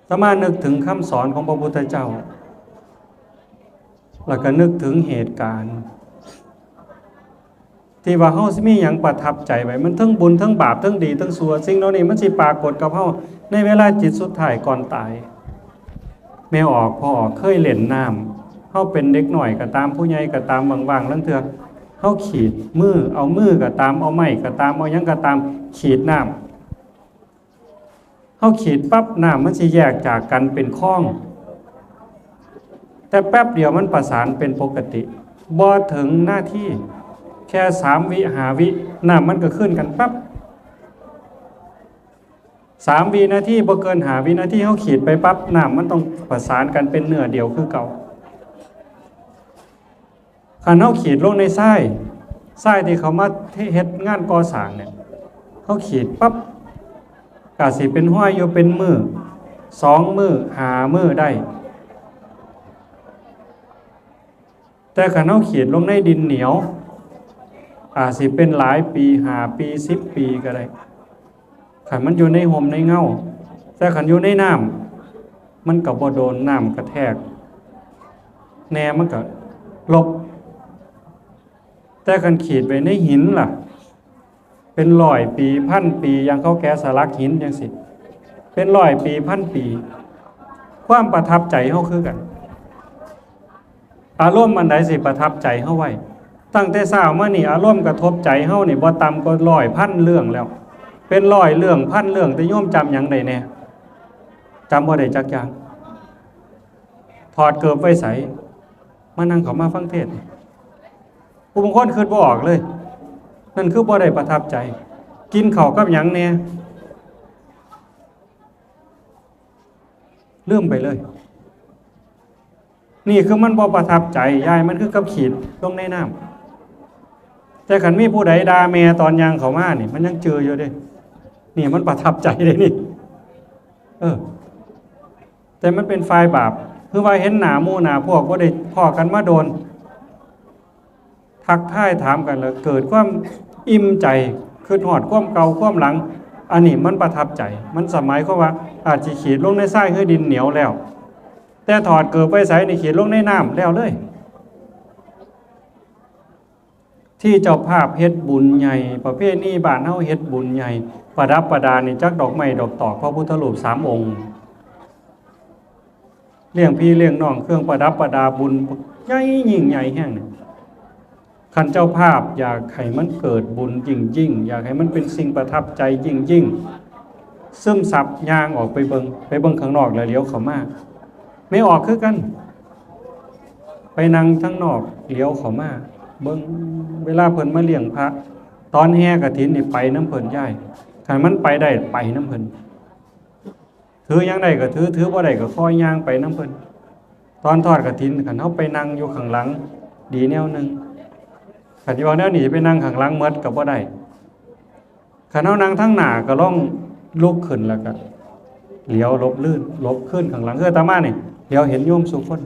อาตมานึกถึงคำสอนของพระพุทธเจ้าแล้วก็นึกถึงเหตุการณ์ที่ว่าเฮาสิมีหยังประทับใจไว้มันทั้งบุญทั้งบาปทั้งดีทั้งชั่วสิ่งเหล่านี้มันสิปรากฏกับเฮาในเวลาจิตสุดท้ายก่อนตายแม่ออกพ่อเคยเล่นน้ำเฮาเป็นเด็กหน่อยก็ตามผู้ใหญ่ก็ตามบางๆลังเทื่อเฮาขีดมือเอามือก็ตามเอาไม้ก็ตามเอาหยังก็ตามขีดน้ำเฮาขีดปั๊บน้ำมันสิแยกจากกันเป็นคลองแต่แป๊บเดียวมันประสานเป็นปกติบ่ถึงหน้าที่แค่3 วิ5 วิน้ำมันก็ขึ้นกันปั๊บ3 วินาทีบ่เกิน5 วินาทีเฮาขีดไปปั๊บน้ำมันต้องประสานกันเป็นเนื้อเดียวคือเก่าคันเฮาขีดลงในทรายที่เขามาเฮ็ดงานก่อสร้างเนี่ยเฮาขีดปั๊บก็สิเป็นห้อยอยู่เป็นมือ2 มือ5 มือได้แต่คันเฮาขีดลงในดินเหนียว อาจสิเป็นหลายปี5 ปี10 ปีก็ได้ขันมันอยู่ในห่มในเงาแต่ขันอยู่ในน้ำมันก็บ่โดนน้ำกระแทกแนวมันก็ลบแต่ขันขีดไว้ในหินล่ะเป็น100 ปี1,000 ปียังเขาแกะสลักหินจังสิเป็น100 ปี1,000 ปีความประทับใจเฮาคือกันอารมณ์อันใดสิประทับใจเฮาไว้ตั้งแต่เช้ามานี่อารมณ์กระทบใจเฮานี่บ่ต่ำกว่า100 1,000เรื่องแล้วเป็น100 เรื่อง1,000เรื่องแต่โยมจำหยังได้แน่จำบ่ได้จักอย่างถอดเกิบไว้ไสมานั่งเขามาฟังเทศน์ผู้บางคนคิดบ่ออกเลยนั่นคือบ่ได้ประทับใจกินข้าวกับหยังแน่ลืมไปเลยนี่คือมันบ่ประทับใจยายมันคือกับขีดลงในน้ำแต่ขันมีผู้ใดด่าแม่ตอนยังเขามานี่มันยังเจออยู่เด้นี่มันประทับใจเลยนี่แต่มันเป็นฝ่ายบาปคือว่าเห็นหน้าหมู่หน้าพวกบ่ได้พ้อกันมาโดนทักทายถามกันแล้วเกิดความอิ่มใจคือหอดความเก่าความหลังอันนี้มันประทับใจมันสมัยเขาว่าอาจจะขีดลงในทรายคือดินเหนียวแล้วแต่ถอดเกิดไปใส่ในขีดลงในน้ำแล้วเลยที่เจ้าภาพเฮ็ดบุญใหญ่ประเภทนี้บ้านเฮาเฮ็ดบุญใหญ่ประดับประดานี่จักดอกไม้ดอกตอกพระพุทธรูป3 องค์เลี้ยงพี่เลี้ยงน้องเครื่องประดับประดาบุญใหญ่ยิ่งใหญ่แห้งนี่ขันเจ้าภาพอยากให้มันเกิดบุญยิ่งอยากให้มันเป็นสิ่งประทับใจยิ่งซึมซับย่างออกไปเบิ่งข้างนอกแล้วเลี้ยวเข้ามาไม่ออกคือกันไปนั่งทั้งนอกเลี้ยวเข้ามาเบิ่งเวลาเพิ่นมาเลี้ยงพระตอนแห่กฐินนี่ไปน้ำเพิ่นย้ายคันมันไปได้ไปน้ำเพิ่นถือยังได้ก็ถือบ่ได้ก็ค่อยย่างไปน้ำเพิ่นตอนทอดกฐินคันเฮาไปนั่งอยู่ข้างหลังดีแนวนึงคันสิว่าแนวนี้ไปนั่งข้างหลังหมดก็บ่ได้คันเฮานั่งทั้งหน้าก็ลองลุกขึ้นแล้วก็เหลียวลบลื่นลบขึ้นข้างหลังคืออาตมานี่เดี๋ยวเห็นโยมสุคน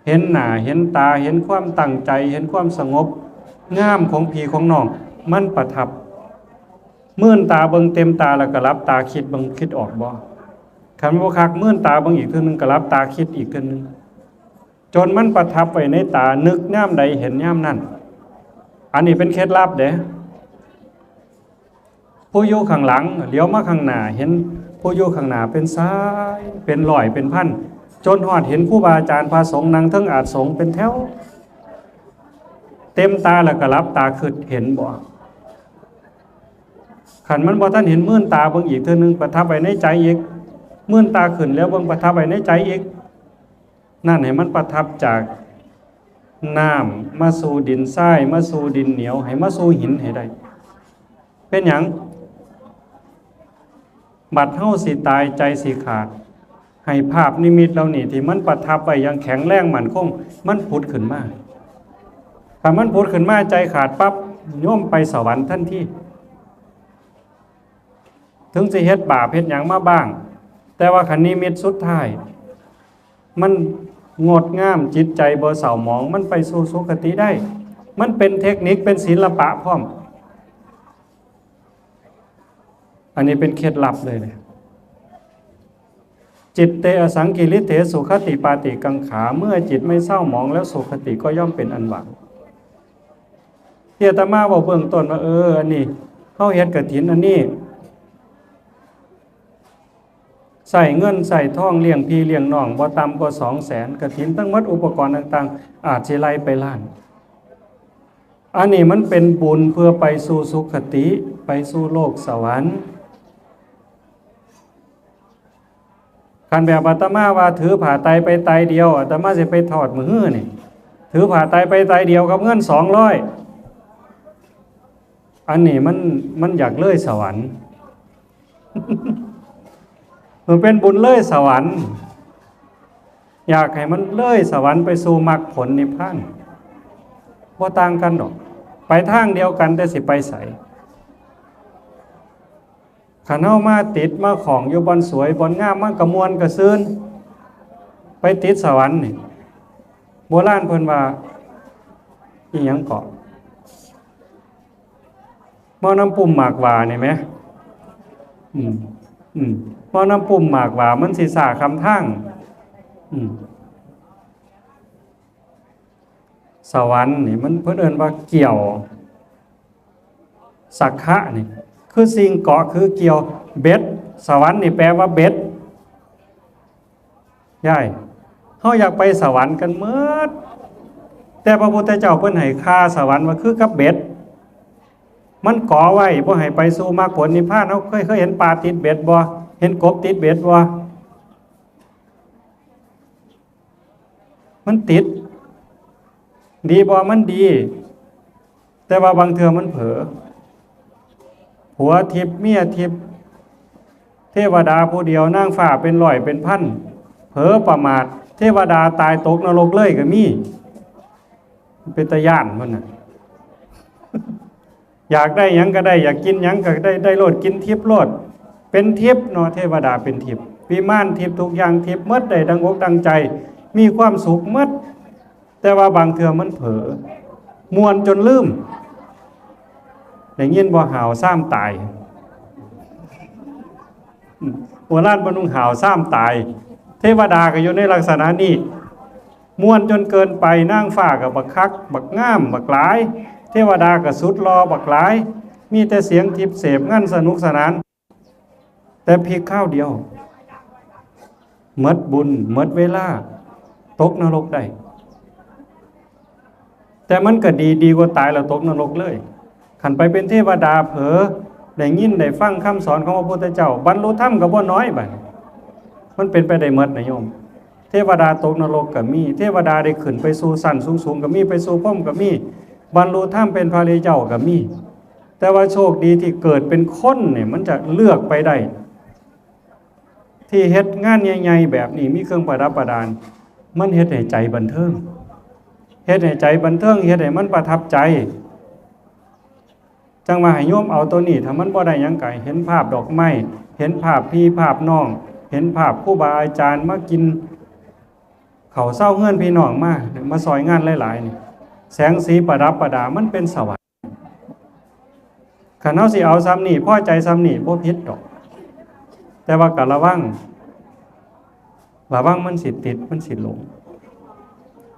เห็นหน้าเห็นตาเห็นความตั้งใจเห็นความสงบงามของพี่ของน้องมันประทับมื่นตาเบิ่งเต็มตาแล้วก็รับตาคิดเบิ่งคิดออกบ่คันบ่คักมื่นตาเบิ่งอีกเทื่อนึงก็รับตาคิดอีกเทื่อนึงจนมันประทับไว้ในตานึกยามใดเห็นยามนั้นอันนี้เป็นเคล็ดลับเด้ผู้อยู่ข้างหลังเลี้ยวมาข้างหน้าเห็นผู้อยู่ข้างหน้าเป็นซ้ายเป็นร้อยเป็นพันจนฮอดเห็นครูบาอาจารย์พระสงฆ์นั่งเทิงอาสงฆ์เป็นแถวเต็มตาแล้วก็รับตาคิดเห็นบ่ขันมันบ่ทันเห็นมื่นตาเบิ่งอีกเทื่อนึงประทับไว้ในใจอีกมื่นตาขึ้นแล้วเบิ่งประทับไว้ในใจอีกนั่นให้มันประทับจากน้ำมาสู่ดินทรายมาสู่ดินเหนียวให้มาสู่หินให้ได้เป็นหยังบัดเฮาสิตายใจสิขาดให้ภาพนิมิตเหล่านี้ที่มันประทับไว้อย่างแข็งแรงมั่นคงมันผุดขึ้นมาถ้ามันผุดขึ้นมาใจขาดปั๊บโยมไปสวรรค์ทันทีถึงสิเฮ็ดบาปเฮ็ดหยังมาบ้างแต่ว่าคันนิมิตสุดท้ายมันงดงามจิตใจบ่เศร้าหมองมันไปสู่สุคติได้มันเป็นเทคนิคเป็นศิลปะพร้อมอันนี้เป็นเคล็ดลับเลยจิตเตอสังกิริเถสุขติปาติกังขาเมื่อจิตไม่เศร้าหมองแล้วสุขติก็ย่อมเป็นอันหวังที่อาตมาบอกเบื้องต้นว่าอันนี้เฮาเฮ็ดกฐินอันนี้ใส่เงินใส่ทองเลี้ยงพี่เลี้ยงน้องบ่ต่ำกว่า200,000กฐินทั้งหมดอุปกรณ์ต่างๆอาจสิไล่ไปล้านอันนี้มันเป็นบุญเพื่อไปสู่สุขติไปสู่โลกสวรรค์คันแบบอาตมาว่าถือผ้าไตรไปไตรเดียวอาตมาสิไปทอดมื้อนี่ถือผ้าไตรไปไตรเดียวกับเงิน200อันนี้มันอยากเลยสวรรค์ มันเป็นบุญเลยสวรรค์อยากให้มันเลยสวรรค์ไปสู่มรรคผลนิพพานบ่ต่างกันดอกไปทางเดียวกันแต่สิไปไสขันเฮามาติดมาของอยู่บอนสวยบอนงามมันกระมวลกระซืนไปติดสวรรค์นี่โบราณเพิ่นว่าอีหยังเกาะ หม้อน้ำปุ่มหมากหวานี่ไหมอืมหม้อน้ำปุ่มหมากหวามันสิสาคำทางสวรรค์นี่มันเพิ่นเอิ้นว่าเกี่ยวสักขะนี่คือสิ่งเกาะคือเกี่ยวเบ็ดสวรรค์นี่แปลว่าเบ็ดย่ายเฮาอยากไปสวรรค์กันหมดแต่พระพุทธเจ้าเพิ่นให้ค่าสวรรค์ว่าคือกับเบ็ดมันก่อไว้บ่ให้ไปสู่มรรคผลนิพพานเฮาเคยเห็นปลาติดเบ็ดบ่เห็นกบติดเบ็ดบ่มันติดดีบ่มันดีแต่ว่าบางเทื่อมันเผลอผัวทิพย์เมียทิพย์เทวดาผู้เดียวนางฟ้าเป็นร้อยเป็นพันเผลอประมาทเทวดาตายตกนรกเลยก็มีเป็นตาย่านมันน่ะ อยากได้หยังก็ได้อยากกินหยังก็ได้โลดกินทิพย์โลดเป็นทิพย์เนาะเทวดาเป็นทิพย์วิมานทิพย์ทุกอย่างทิพย์หมดได้ดังอกดังใจมีความสุขหมดแต่ว่าบางเทื่อมันเผลอมวนจนลืมได้ยินบ่หาวซ้ำตายโบราณบรรลุหาวซ้ำตายเทวดาก็อยู่ในลักษณะนี้มวนจนเกินไปนางฟ้ากับบักคักบักง่ามบักหลายเทวดากับสุดรอบักหลายมีแต่เสียงทิพย์เสพงั้นสนุกสนานแต่เพียงข้าวเดียวหมดบุญหมดเวลาตกนรกได้แต่มันก็ดีกว่าตายแล้วตกนรกเลยขันไปเป็นเทวดาเผลอได้ยินได้ฟังคำสอนของพระพุทธเจ้าบรรลุธรรมก็บ่น้อยบัดมันเป็นไปได้หมดนะโยมเทวดาตกนรกก็มีเทวดาได้ขึ้นไปสู่สันสูงก็มีไปสู่พรหมก็มีบรรลุธรรมเป็นพระริเจ้าก็มีแต่ว่าโชคดีที่เกิดเป็นคนเนี่ยมันจะเลือกไปได้ที่เฮ็ดงานใหญ่ๆแบบนี้มีเครื่องประดับประดามันเฮ็ดให้ใจบันเทิงเฮ็ดให้ใจบันเทิงเฮ็ดให้มันประทับใจจังว่าให้โยมเอาตัวนี้ถ้ามันบ่ได้หยังไกเห็นภาพดอกไม้เห็นภาพพี่ภาพน้องเห็นภาพครูบาอาจารย์มากินเขาเศร้าเฮือนพี่น้องมาซอยงานหลายๆนี่แสงสีประดับประดามันเป็นสวรรค์คันเฮาสิเอาซ้ำนี่พอใจซ้ำนี่บ่ผิดดอกแต่ว่าก็ระวังมันสิติดมันสิหลง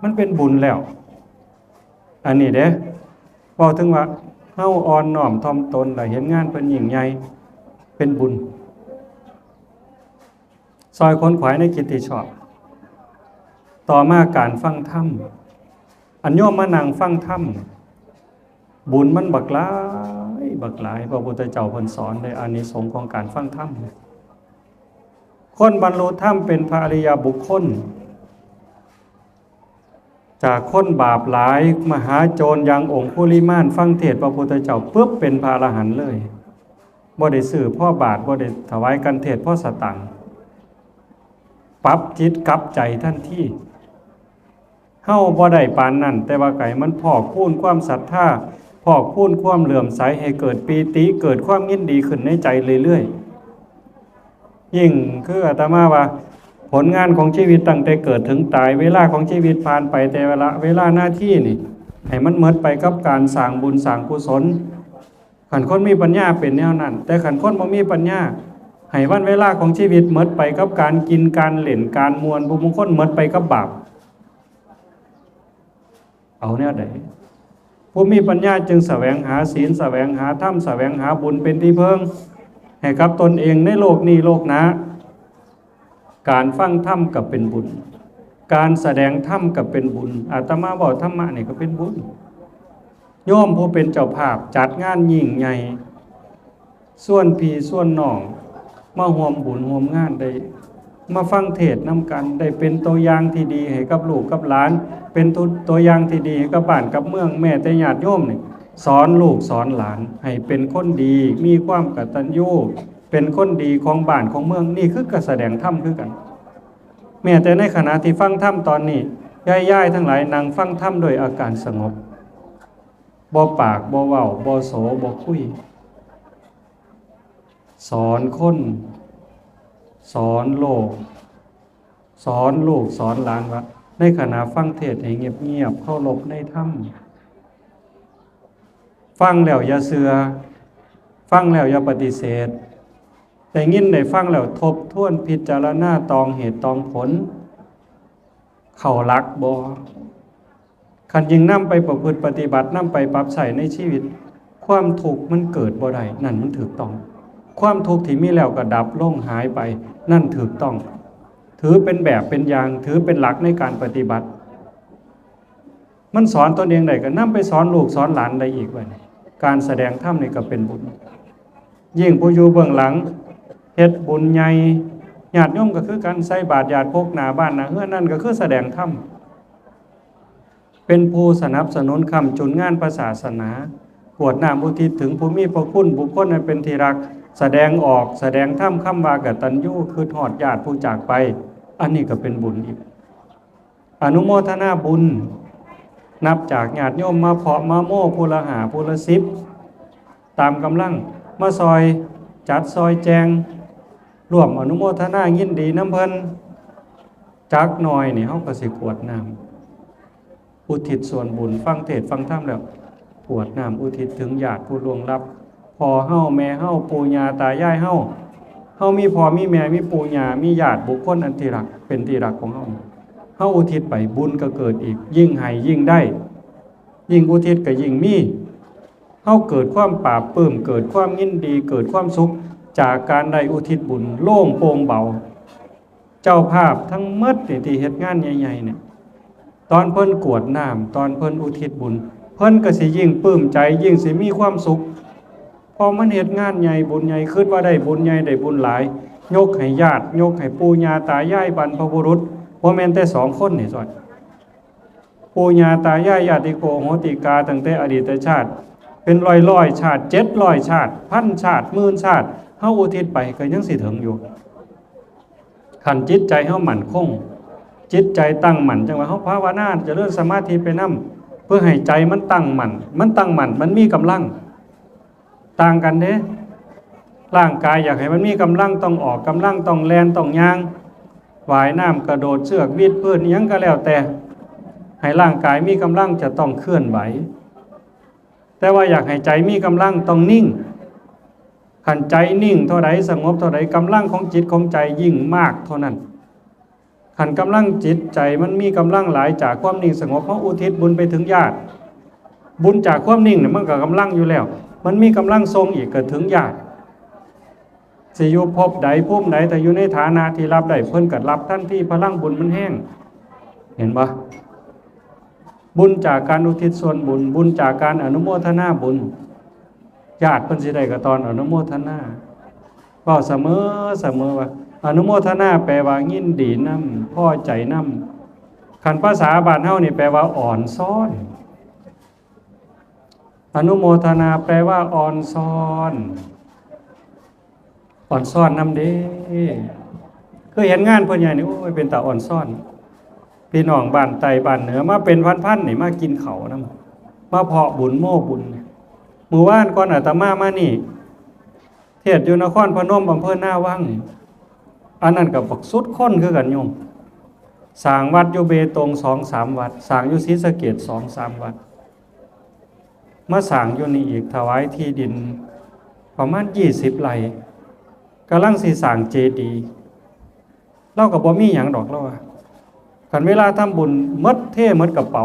มันเป็นบุญแล้วอันนี้เด้เว้าถึงว่าเฮาอ่อนน้อมถ่อมตนแล้วเห็นงานเพิ่นยิ่งใหญ่เป็นบุญซอยคนขวายในกิตติชอบต่อมาการฟังธรรมอันโยมมานั่งฟังธรรมบุญมันบักหลายพระพุทธเจ้าเพิ่นสอนในอานิสงส์ของการฟังธรรมคนบรรลุธรรมเป็นพระอริยบุคคลจากคนบาปหลายมหาโจรยังองคุลิมานฟังเทศน์พระพุทธเจ้าปึ๊บเป็นพระอรหันต์เลยบ่ได้ซื้อพ่อบาทบ่ได้ถวายกันเทศน์พ่อสตังค์ปรับจิตกลับใจทันทีเฮาบ่ได้ปานนั้นแต่ว่าไก่มันพอกพูนความศรัทธาพอกพูนความเหลื่อมใสให้เกิดปีติเกิดความยินดีขึ้นในใจเรื่อยๆยิ่งคืออาตมาว่าผลงานของชีวิตตั้งแต่เกิดถึงตายเวลาของชีวิตผ่านไปแต่เวลาหน้าที่นี่ให้มันหมดไปกับการสร้างบุญสร้างกุศลขันคนมีปัญญาเป็นแนวนั้นแต่ขันคนบ่มีปัญญาให้วันเวลาของชีวิตหมดไปกับการกินการเล่นการมวนบุญมงคลหมดไปกับบาปเอาแนวใดผู้มีปัญญาจึงแสวงหาศีลแสวงหาธรรมแสวงหาบุญเป็นที่พึ่งให้กับตนเองในโลกนี้โลกหน้าการฟังธรรมก็เป็นบุญการแสดงธรรมก็เป็นบุญอาตมาบอกธรรมะนี่ก็เป็นบุญโยมผู้เป็นเจ้าภาพจัดงานยิ่งใหญ่ส่วนพี่ส่วนน้องมาร่วมบุญร่วมงานได้มาฟังเทศน์นำกันได้เป็นตัวอย่างที่ดีให้กับลูกกับหลานเป็นตัวอย่างที่ดีให้กับบ้านกับเมืองแม่แต่ญาติโยมนี่สอนลูกสอนหลานให้เป็นคนดีมีความกตัญญูเป็นคนดีของบ้านของเมืองนี่คือการแสดงธรรมคือกันแม้แต่ในขณะที่ฟังธรรมตอนนี้ย่ายๆทั้งหลายนั่งฟังธรรมโดยอาการสงบบ่ปากบ่เว้าบ่โสบ่คุยสอนคนสอนโลกสอนลูกสอนหลานว่าในขณะฟังเทศน์ให้เงียบๆเคารพในธรรมฟังแล้วอย่าเชื่อ ฟังแล้วอย่าปฏิเสธได้ยินได้ฟังแล้วทบทวนพิจารณาตองเหตุตองผลเข้าหลักบ่คันยิ่งนำไปประพฤติปฏิบัตินำไปปรับใช้ในชีวิตความทุกข์มันเกิดบ่ได้นั่นมันถูกต้องความทุกข์ที่มีแล้วก็ดับลงหายไปนั่นถูกต้องถือเป็นแบบเป็นอย่างถือเป็นหลักในการปฏิบัติมันสอนตนเองได้ก็นำไปสอนลูกสอนหลานได้อีกว่าการแสดงธรรมนี่ก็เป็นบุญยิ่งผู้อยู่เบื้องหลังเฮ็ดบุญใหญ่ญาติโยมก็คือการใส่บาตรญาติพกหน้าบ้านหน้าเฮือนนั่นก็คือแสดงธรรมเป็นผู้สนับสนุนคำจุนงานพระศาสนากรวดน้ำอุทิศถึงผู้มีพระคุณบุคคลนั้นเป็นที่รักแสดงออกแสดงธรรมคำว่ากตัญญูคือทอดญาติผู้จากไปอันนี้ก็เป็นบุญอีกอนุโมทนาบุญนับจากญาติโยมมาเพาะมาโม่ผู้ละ5ผู้ละ10ตามกำลังมาซอยจัดซอยแจงร่วมอนุโมทนายินดีน้ำเพิ่นจักหน่อยนี่เฮาก็สิกรวดน้ำอุทิศส่วนบุญฟังเทศฟังธรรมแล้วกรวดน้ำอุทิศถึงญาติผู้ล่วงลับพ่อเฮาแม่เฮาปู่ย่าตายายเฮามีพ่อมีแม่มีปู่ย่ามีญาติบุคคลอันที่รักเป็นที่รักของเฮาอุทิศไปบุญก็เกิดอีกยิ่งให้ยิ่งได้ยิ่งอุทิศก็ยิ่งมีเฮาเกิดความปราบปลื้มเกิดความยินดีเกิดความสุขจากการได้อุทิศบุญโล่งโปร่งเบาเจ้าภาพทั้งหมดที่เฮ็ดงานใหญ่ๆเนี่ยตอนเพิ่นกรวดน้ำตอนเพิ่นอุทิศบุญเพิ่นก็สิยิ่งปลื้มใจยิ่งสิมีความสุขพอมันเฮ็ดงานใหญ่บุญใหญ่คิดว่าได้บุญใหญ่ได้บุญหลายยกให้ญาติยกให้ปู่ย่าตายายบรรพบุรุษบ่แม่นแต่2คนนี่ซอยปู่ย่าตายายญาติโกโหติกาตั้งแต่อดีตชาติเป็นร้อยๆชาติ700ชาติพันชาติหมื่นชาติเฮาอุทิศไปก็ยังสิถึงอยู่คันจิตใจเฮามั่นคงจิตใจตั้งมั่นจังว่าเฮาภาวนาเจริญสมาธิไปนำเพื่อให้ใจมันตั้งมั่นมันมีกำลังต่างกันเด้ร่างกายอยากให้มันมีกำลังต้องออกกำลังต้องแล่นต้องย่างว่ายน้ำกระโดดเชือกวิดพื้นอิหยังก็แล้วแต่ให้ร่างกายมีกำลังจะต้องเคลื่อนไหวแต่ว่าอยากให้ใจมีกำลังต้องนิ่งขันใจนิ่งเท่าใดสงบเท่าใดกำลังของจิตของใจยิ่งมากเท่านั้นขันกำลังจิตใจมันมีกำลังหลายจากความนิ่งสงบเพราะอุทิศบุญไปถึงญาติบุญจากความนิ่งเนี่ยมันก็กำลังอยู่แล้วมันมีกำลังทรงอีกก็ถึงญาติสิอยู่ภพใดภูมิใดแต่อยู่ในฐานะที่รับได้เพิ่นก็รับทันทีพลังบุญมันแห้งเห็นบ่บุญจากการอุทิศส่วนบุญบุญจากการอนุโมทนาบุญญาติเพิ่นสิได้ก็ตอนอนุโมทนาเว้าเสมอว่าอนุโมทนาแปลว่ายินดีนำพอใจนำคันภาษาบ้านเฮานี่แปลว่าอ่อนซ้อนอนุโมทนาแปลว่าอ่อนซ้อนนำเด้คือเห็นงานเพิ่นใหญ่นี่โอ้ยเป็นตาอ่อนซ้อนพี่น้องบ้านใต้บ้านเหนือมาเป็นพันๆนี่มากินข้าวนำมาเพาะบุญโม่บุญมื้อวานก่อนอาตมามานี่เทศน์อยู่นครพนมอำเภอหน้าวังอันนั้นก็บักสุดคนคือกันโยมสร้างวัดอยู่เบตง 2-3 วัดสร้างอยู่ศรีสะเกษ 2-3 วัดมาสร้างอยู่นี่อีกถวายที่ดินประมาณ20 ไร่กำลังสิสร้างเจดีย์เราก็บ่มีหยังดอกแล้วว่าคันเวลาทำบุญหมดเทหมดกระเป๋า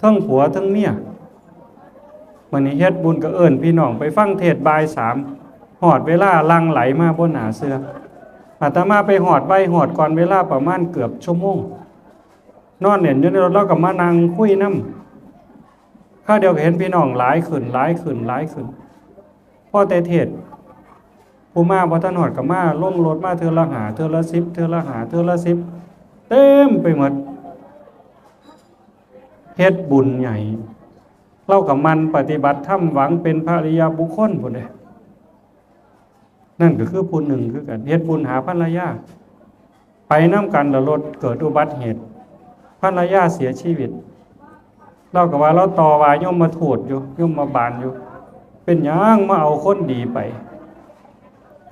ทั้งผัวทั้งเมียมื้อนี้เฮ็ดบุญก็เอิ้นพี่น้องไปฟังเทศน์บ่าย 3ฮอดเวลาลังไหลมาบ่หน้าเชื่ออาตมาไปฮอดไว้ฮอดก่อนเวลาประมาณเกือบชั่วโมงนอนเล่นอยู่ในรถเราก็มานั่งคุยนำข้าเดียวก็เห็นพี่น้องหลายขึ้นพอแต่เทศน์ผู้มาบ่ทันฮอดก็มาลงรถมาเทื่อละ5เทื่อละ10เทื่อละ5เทื่อละ10เต็มไปหมดเฮ็ดบุญใหญ่เราก็มันปฏิบัติธรรมหวังเป็นพระอริยบุคคลพุ่นเด้นั่นก็คือผู้หนึ่งคือกันเฮ็ดบุญหาภรรยาไปนำกันแล้วรถเกิดอุบัติเหตุภรรยาเสียชีวิตเราก็ว่าเราต่อว่ายมมาทูตอยู่ยมมาบานอยู่เป็นหยังมาเอาคนดีไป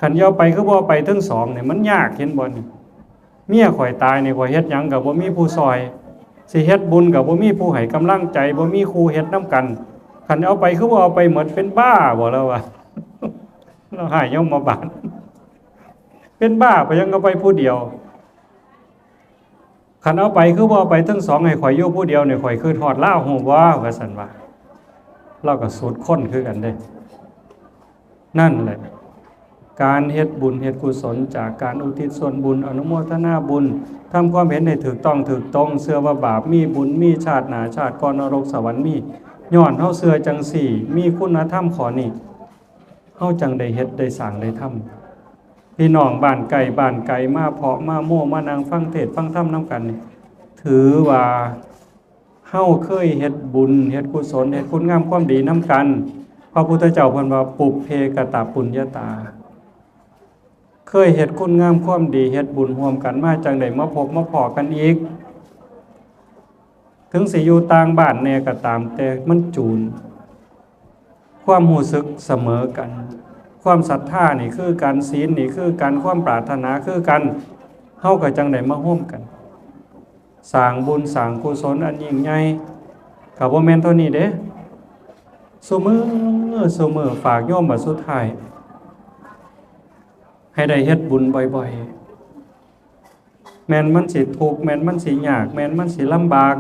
คันยาวไปคือบ่ไปทั้งสองเนี่ยมันยากเห็นบ่นี่เมียข่อยตายนี่ข่อยเฮ็ดหยังก็บ่มีผู้ซอยสิเฮ็ดบุญก็บ่มีผู้ให้กำลังใจบ่มีครูเฮ็ดนำกันคันเอาไปคือบ่เอาไปหมดเป็นบ้าบ่แล้ววะ เราหายย่อมมาบาดเป็นบ้าไปยังเอาไปผู้เดียวขันเอาไปคือว่าไปทั้งสองให้ข่อยอยู่ผู้เดียวเนี่ยข่อยคือทอดล่าหูว่าสันว่าเราก็สูดค้นคือกันได้นั่นแหละการเฮ็ดบุญเฮ็ดกุศลจากการอุทิศส่วนบุญอนุโมทนาบุญทำความเห็นให้ถูกต้องเชื่อว่าบาปมีบุญมีชาติหน้าชาติก่อนนรกสวรรค์มีย้อนเฮาเชื่อจังสี่มีคุณธรรมข้อนี้เฮาจังได้เฮ็ดได้สร้างได้ทำพี่น้องบ้านไกลมาเพาะมาโม่มานางฟังเทศฟังธรรมนำกันนี่ถือว่าเฮาเคยเฮ็ดบุญเฮ็ดกุศลเฮ็ดคุณงามความดีนำกันพระพุทธเจ้าเพิ่นว่าปุพเพกตปุญญาตาเคยเฮ็ดคุณงามความดีเฮ็ดบุญร่วมกันมาจังได้มาพบมาพ้อกันอีกถึงสิอยู่ต่างบ้านแน่ก็ตามแต่มันจูนความรู้สึกเสมอกันความศรัทธานี่คือกันศีลนี่คือกันความปรารถนาคือกันเฮาก็จังได้มาร่วมกันสร้างบุญสร้างกุศลอันยิ่งใหญ่ก็บ่แม่นเท่านี้เด้ซุมื้อฝากโยมบัดสุดท้ายให้ได้เฮ็ดบุญบ่อยๆแม่นมันสิทุกข์แม่นมันสิยากแม่นมันสิลำบาก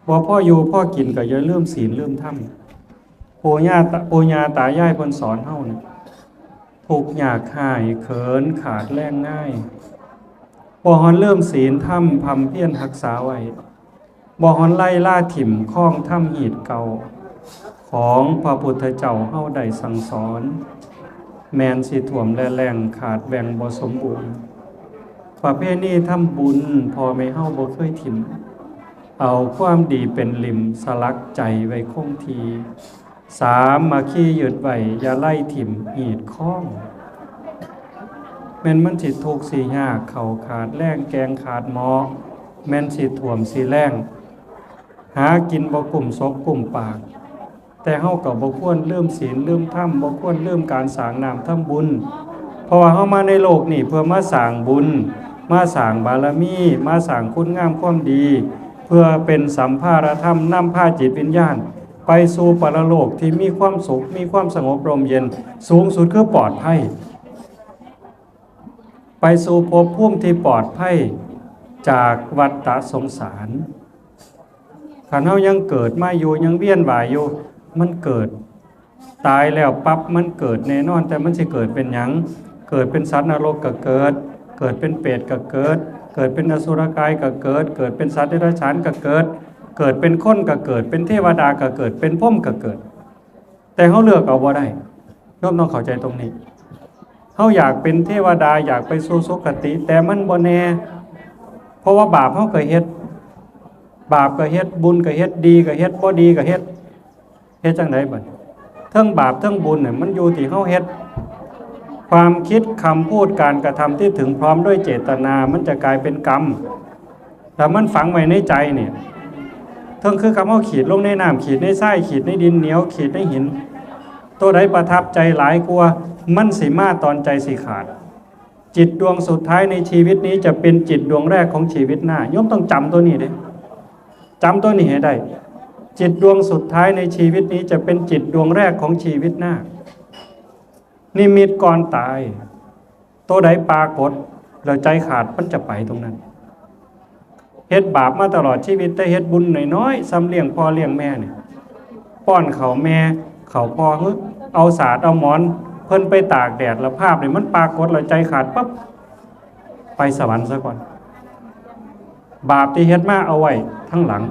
บ่พออยู่พอกินก็อย่าลืมศีลลืมธรรมปู่ย่าตายายเพิ่นสอนเฮานี่ทุกข์ยากหายเขินขาดแรงง่ายบ่ฮอนเริ่มศีลธรรมพำเพียรรักษาไว้บ่ฮอนไล่ล่าถิ่มข้องถ้ำหีดเก่าของพระพุทธเจ้าเฮาได้สั่งสอนแมนสิถ่วมและแรงขาดแบ่งบ่สมบูรณ์ประเภทนี้ทำบุญพอไม่เฮาบ่เคยถิ่มเอาความดีเป็นลิมสลักใจไว้คงทีสามมาขี้หยุดไว้อย่าไล่ถิ่มหีดข้องแม่นมันสิทุกข์สิยากเข้าขาดแรงแกงขาดหมอแม่นสิถ่วมสิแรงหากินบ่กลุ่มซกกลุ่มปากแต่เฮาก็บ่ควรลืมศีลลืมธรรมบ่ควรลืมการสร้างน้ำทำบุญเพราะว่าเฮามาในโลกนี่เพื่อมาสร้างบุญมาสร้างบารมีมาสร้างคุณงามความดีเพื่อเป็นสัมภารธรรมนำพาจิตวิญญาณไปสู่ปรโลกที่มีความสุขมีความสงบร่มเย็นสูงสุดคือปลอดภัยไปสู่ภพภูมิที่ปลอดภัยจากวัฏสงสารคันเฮายังเกิดมาอยู่ยังเวียนว่ายอยู่มันเกิดตายแล้วปั๊บมันเกิดแน่นอนแต่มันสิเกิดเป็นหยังเกิดเป็นสัตว์นรกก็เกิดเป็นเปรตก็เกิดเป็นอสุรกายก็เกิดเป็นสัตว์เดรัจฉานก็เกิดเป็นคนก็เกิดเป็นเทวดาก็เกิดเป็นพรหมก็เกิดแต่เฮาเลือกเอาบ่ได้น้อมต้องเข้าใจตรงนี้เฮาอยากเป็นเทวดาอยากไปสู่สุคติแต่มันบ่แน่เพราะว่าบาปเฮาก็เฮ็ดบาปก็เฮ็ดบุญก็เฮ็ดดีก็เฮ็ดบ่ดีก็เฮ็ดจังได๋บัดเทิงบาปเทิงบุญเนี่ยมันอยู่ที่เฮาเฮ็ดความคิดคำพูดการกระทำที่ถึงพร้อมด้วยเจตนามันจะกลายเป็นกรรมแต่มันฝังไว้ในใจเนี่ยเทิงคือคำเฮาขีดลงในน้ำขีดในทรายขีดในดินเหนียวขีดในหินตัวใดประทับใจหลายกว่ามันสิมาตอนใจสิขาดจิตดวงสุดท้ายในชีวิตนี้จะเป็นจิตดวงแรกของชีวิตหน้าโยมต้องจำตัวนี้เด้จำตัวนี้ให้ได้จิตดวงสุดท้ายในชีวิตนี้จะเป็นจิตดวงแรกของชีวิตหน้านิมิตก่อนตายตัวใดปรากฏแล้วใจขาดมันจะไปตรงนั้นเฮ็ดบาปมาตลอดชีวิตแต่เฮ็ดบุญน้อยๆซ้ำเลี้ยงพ่อเลี้ยงแม่เนี่ยป้อนเขาแม่เขาพ่อเอาสาดเอาหมอนเพิ่นไปตากแดดแล้วภาพนี่มันปรากฏแล้วใจขาดปั๊บไปสวรรค์ซะก่อนบาปที่เฮ็ดมาเอาไว้ทั้งหลัง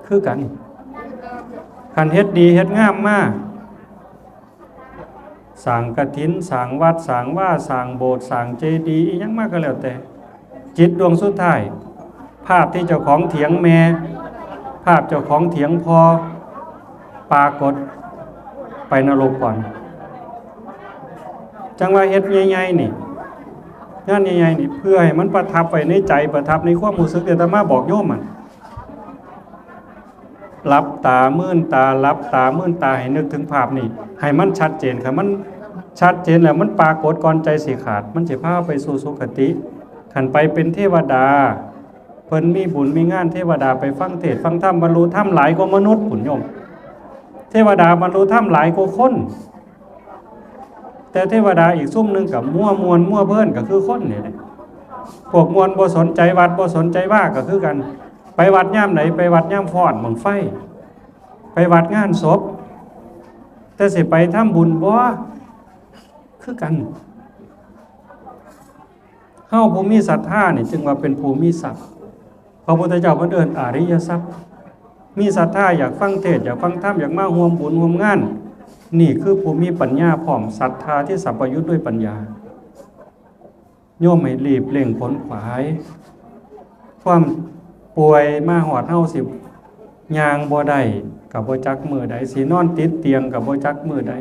คือกันคันเฮ็ดดีเฮ็ดงามมาสร้างกฐินสร้างวัดสร้างว่าสร้างโบสถ์สร้างเจดีย์อีหยังมาก็แล้วแต่จิตดวงสุดท้ายภาพที่เจ้าของเถียงแม่ภาพเจ้าของเถียงพ่อปรากฏไปนรกก่อนจังว่าเฮ็ดใหญ่ๆนี่งานใหญ่ๆนี่เพื่อให้มันประทับไว้ในใจประทับในความรู้สึกที่อาตมาบอกโยมมันรับตามื่นตารับตามื่นตาให้นึกถึงภาพนี่ให้มันชัดเจนค่ะมันชัดเจนแล้วมันปรากฏก่อนใจสิขาดมันสิพาไปสู่สุคติขันไปเป็นเทวดาเพิ่นมีบุญมีงานเทวดาไปฟังเทศน์ฟังธรรมบรรลุธรรมหลายกว่ามนุษย์ผุนโยมเทวดาบรรลุธรรมหลายกว่าคน แต่เทวดาอีกซุ่มหนึงกับมั่วมวนมั่วเพิ่นก็คือคนนี่แหละพวกมวนบ่สนใจวัดบ่สนใจว่าก็คือกันไปวัดย่ามไหนไปวัดย่ามฟ้อนบังไฟไปวัดงานศพแต่สิไปทำบุญบ่คือกันเฮาผู้มีศรัทธานี่จึงว่าเป็นผู้มีทรัพย์พระพุทธเจ้าเพิ่นเอิ้นอริยทรัพย์มีศรัทธาอยากฟังเทศน์อยากฟังธรรมอยากมาร่วมบุญร่วมงานนี่คือผู้มีปัญญาพร้อมศรัทธาที่สัมปยุตด้วยปัญญาโยมให้รีบเร่งขนขวายความป่วยมาหอดเฮาสิย่างบ่ได้ก็บ่จักมื้อใดสินอนติดเตียงก็บ่จักมื้อใด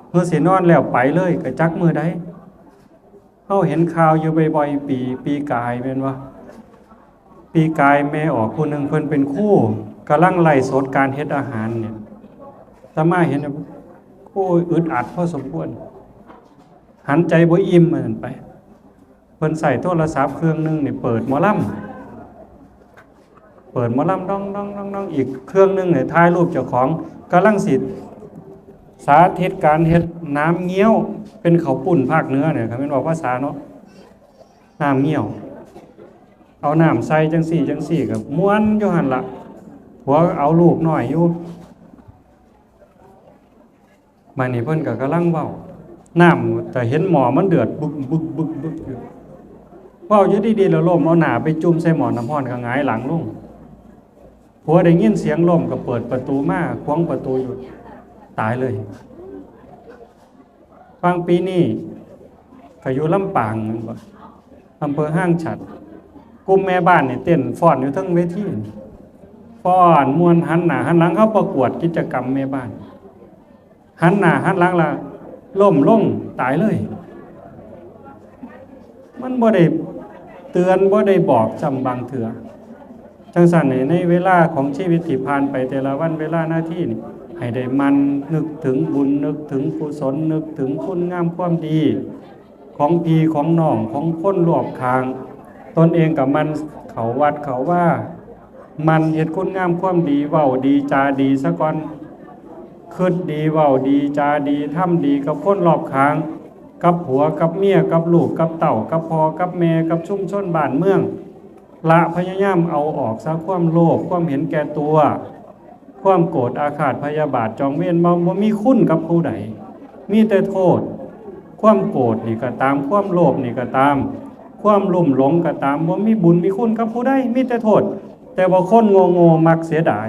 เมื่อสินอนแล้วไปเลยก็จักมื้อใดเฮาเห็นข่าวอยู่บ่อยๆปีกายแม่นบ่ปีกายแม่ออกผู้หนึงเพิ่นเป็นครูกำลังไล่สดการเฮ็ดอาหารเนี่ยอาตมาเห็นโอ้ยอึดอัดพอสมควรหันใจบ่อิ่มเหมือนไปเพิ่นใส่โทรศัพท์เครื่องนึงนี่เปิดหมอลำดองอีกเครื่องนึงเนี่ยถ่ายรูปเจ้าของกำลังสิสาธิตการเฮ็ดน้ำเงี้ยวเป็นข้าวปุ้นภาคเหนือเนี่ยครับแม่นบอกภาษาเนาะน้ำเงี้ยวเอาน้ำใส่จังซี่กับม้วนอยู่หั่นล่ะหัวเอาลูกน้อยอยู่มานี่เพิ่นก็กำลังเว้าน้ำแต่เห็นหมอมันเดือดบึกอยู่เว้าอยู่ดีๆแล้วล้มเอาหน้าไปจุ่มใส่หม้อน้ำร้อนก็หงายหลังลงผัวได้ยินเสียงล้มก็เปิดประตูมาขวางประตูอยู่ตายเลยฟังปีนี้ก็อยู่ลำปางนั่นบ่อำเภอห้างฉัตรกลุ่มแม่บ้านนี่เต้นฟ้อนอยู่ทั้งเวทีฟ้อนม่วนหันหน้าหันหลังเขาประกวดกิจกรรมแม่บ้านหันหน้าหันหลังละล้มลงตายเลยมันบ่ได้เตือนบ่ได้บอกจำบางเถื่อจังซั่นในเวลาของชีวิตที่ผ่านไปแต่ละวันเวลาหน้าที่นี่ให้ได้มันนึกถึงบุญนึกถึงกุศลนึกถึงคุณงามความดีของพี่ของน้องของคนรอบข้างตนเองกับมันเขาวัดเขาว่ามันเฮ็ดคุณงามความดีเว้าดีจาดีซะก่อนคิดดีเว้าดีจาดีทำดีกับคนรอบข้างกับผัวกับเมียกับลูกกับเต่ากับพ่อกับแม่กับชุมชนบ้านเมืองละพยายามเอาออกซะความโลภความเห็นแก่ตัวความโกรธอาฆาตพยาบาทจองเวรบ่มีคุณกับผู้ใดมีแต่โทษความโกรธนี่ก็ตามความโลภนี่ก็ตามความลุ่มหลงก็ตามบ่มีบุญมีคุณกับผู้ใดมีแต่โทษแต่ว่าคนโง่ๆมักเสียดา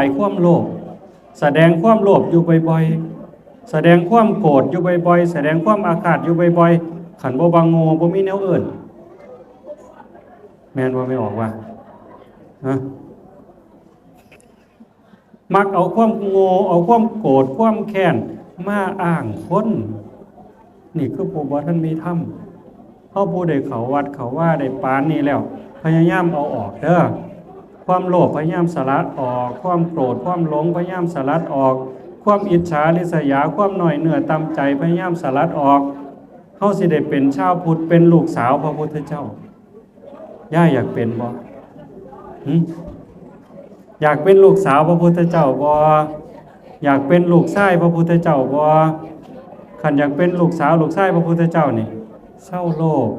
ยความโลภแสดงความโลภอยู่บ่อยๆแสดงความโกรธอยู่บ่อยๆแสดงความอาฆาตอยู่บ่อยๆขันบ่บางโง่บ่มีแนวอื่นแม่นว่าไม่ออกว่าฮะมักเอาความโง่เอาความโกรธความแค้นมาอ้างคนนี่คือผู้บ่ทันมีธรรมเฮาผู้ใดเข้าวัดเข้าว่าได้ปานนี้แล้วพยายามเอาออกเด้อความโลภพยายามสลัดออกความโกรธความหลงพยายามสลัดออกความอิจฉาริษยาความหน่อยเหนือตามใจพยายามสลัดออกเฮาสิได้เป็นชาวพุทธเป็นลูกสาวพระพุทธเจ้าย่าอยากเป็นบ่อยากเป็นลูกสาวพระพุทธเจ้าบ่อยากเป็นลูกชายพระพุทธเจ้าบ่คันอยากเป็นลูกสาวลูกชายพระพุทธเจ้านี่เศร้าโลภ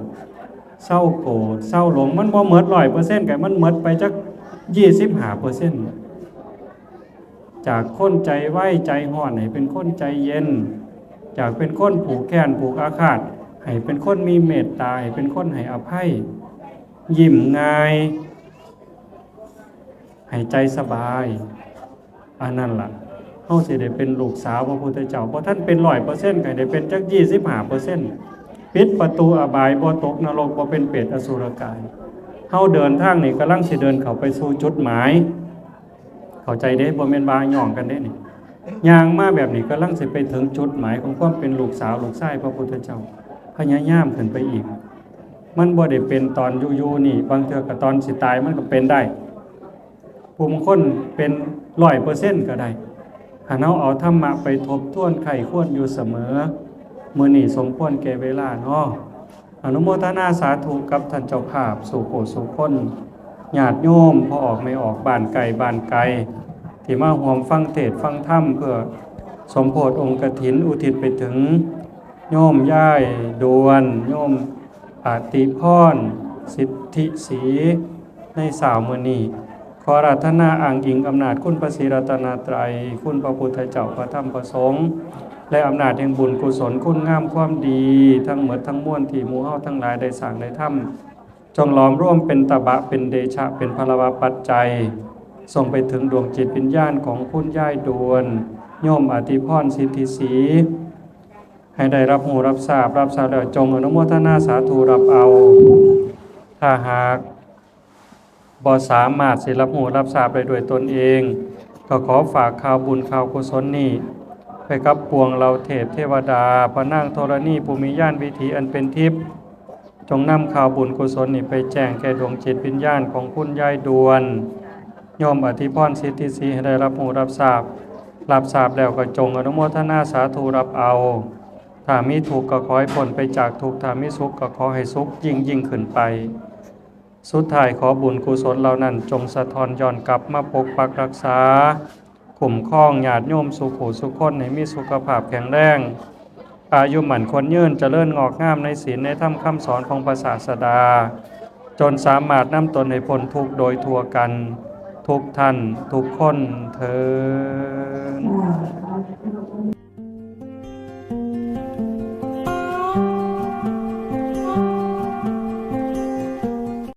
เศร้าโกรธเศร้าหลงมันบ่หมด 100% ก็มันหมดไปจัก 25% จากคนใจไว้ใจร้อนให้เป็นคนใจเย็นจากเป็นคนผูกแขนผูกอาฆาตให้เป็นคนมีเมตตาให้เป็นคนให้อภัยยิ้มง่ายให้ใจสบายอันนั้นล่ะเฮาสิได้เป็นลูกสาวพระพุทธเจ้าบ่ท่านเป็น 100% ก็ได้เป็นจัก 25% ปิดประตูอบายบ่ตกนรกบ่เป็นเปรตอสุรกายเฮาเดินทางนี่กำลังสิเดินเข้าไปสู่จุดหมายเข้าใจเด้บ่แม่นว่าย่องกันเด้นี่ย่างมาแบบนี้กำลังสิไปถึงจุดหมายของความเป็นลูกสาวลูกชายพระพุทธเจ้าพยายามขึ้นไปอีกมันบ่ได้เป็นตอนอยู่ๆนี่บางเทื่อก็ตอนสิตายมันก็เป็นได้ผู้บางคนเป็น 100% ก็ได้ถ้าเฮาเอาธรรมะไปทบทวนไข้ควรอยู่เสมอมื้อนี้สมควรแก่เวลาเนาะอนุโมทนาสาธุกับท่านเจ้าภาพสุโขสุคนญาติโยมพอออกไม่ออกบ้านไกลที่มาร่วมฟังเทศน์ฟังธรรมเพื่อ สมโพธิองค์กฐินอุทิศไปถึงโยมย่ายดวนโยมอาติพรสิทธิศรีในสาวมื้อนี้ขออาราธนาอ้างอิงอำนาจคุณพระศรีรัตนตรัยคุณพระพุทธเจ้าพระธรรมพระสงฆ์และอำนาจแห่งบุญกุศลคุณงามความดีทั้งหมดทั้งมวลที่หมู่เฮาทั้งหลายได้สร้างได้ทำจงหลอมร่วมเป็นตบะเป็นเดชะเป็นพลวปัจจัยส่งไปถึงดวงจิตวิญญาณของคุณย่ายดวนโยมอติพรสิทธิศรีให้ได้รับหูรับทราบแล้วจงอนุโมทนาสาธุรับเอาถ้าหากบ่สามารถสิรับหูรับทราบได้ด้วยตนเองก็ขอฝากข่าวบุญข่าวกุศลนี้ไปกับปวงเราเทพเทวดาพระนางธรณีภูมิญาณวิถีอันเป็นทิพย์จงนำข่าวบุญกุศลนี้ไปแจ้งแก่ดวงจิตวิญญาณของคุณยายดวนโยมอธิพรสิทธิศรีให้ได้รับหูรับทราบแล้วก็จงอนุโมทนาสาธุรับเอาถ้ามีทุกข์ก็ขอให้พ้นไปจากทุกข์ถ้ามีสุขก็ขอให้สุขยิ่งขึ้นไปสุดท้ายขอบุญกุศลเหล่านั้นจงสะท้อนย้อนกลับมาปกปักรักษาคุ้มครองญาติโยมสุขุสุขคนให้มีสุขภาพแข็งแรงอายุหมั่นคนยืนเจริญงอกงามในศีลในธรรมคำสอนของพระศาสดาจนสามารถนำตนให้พ้นทุกข์โดยทั่วกันทุกท่านทุกคนเทอญ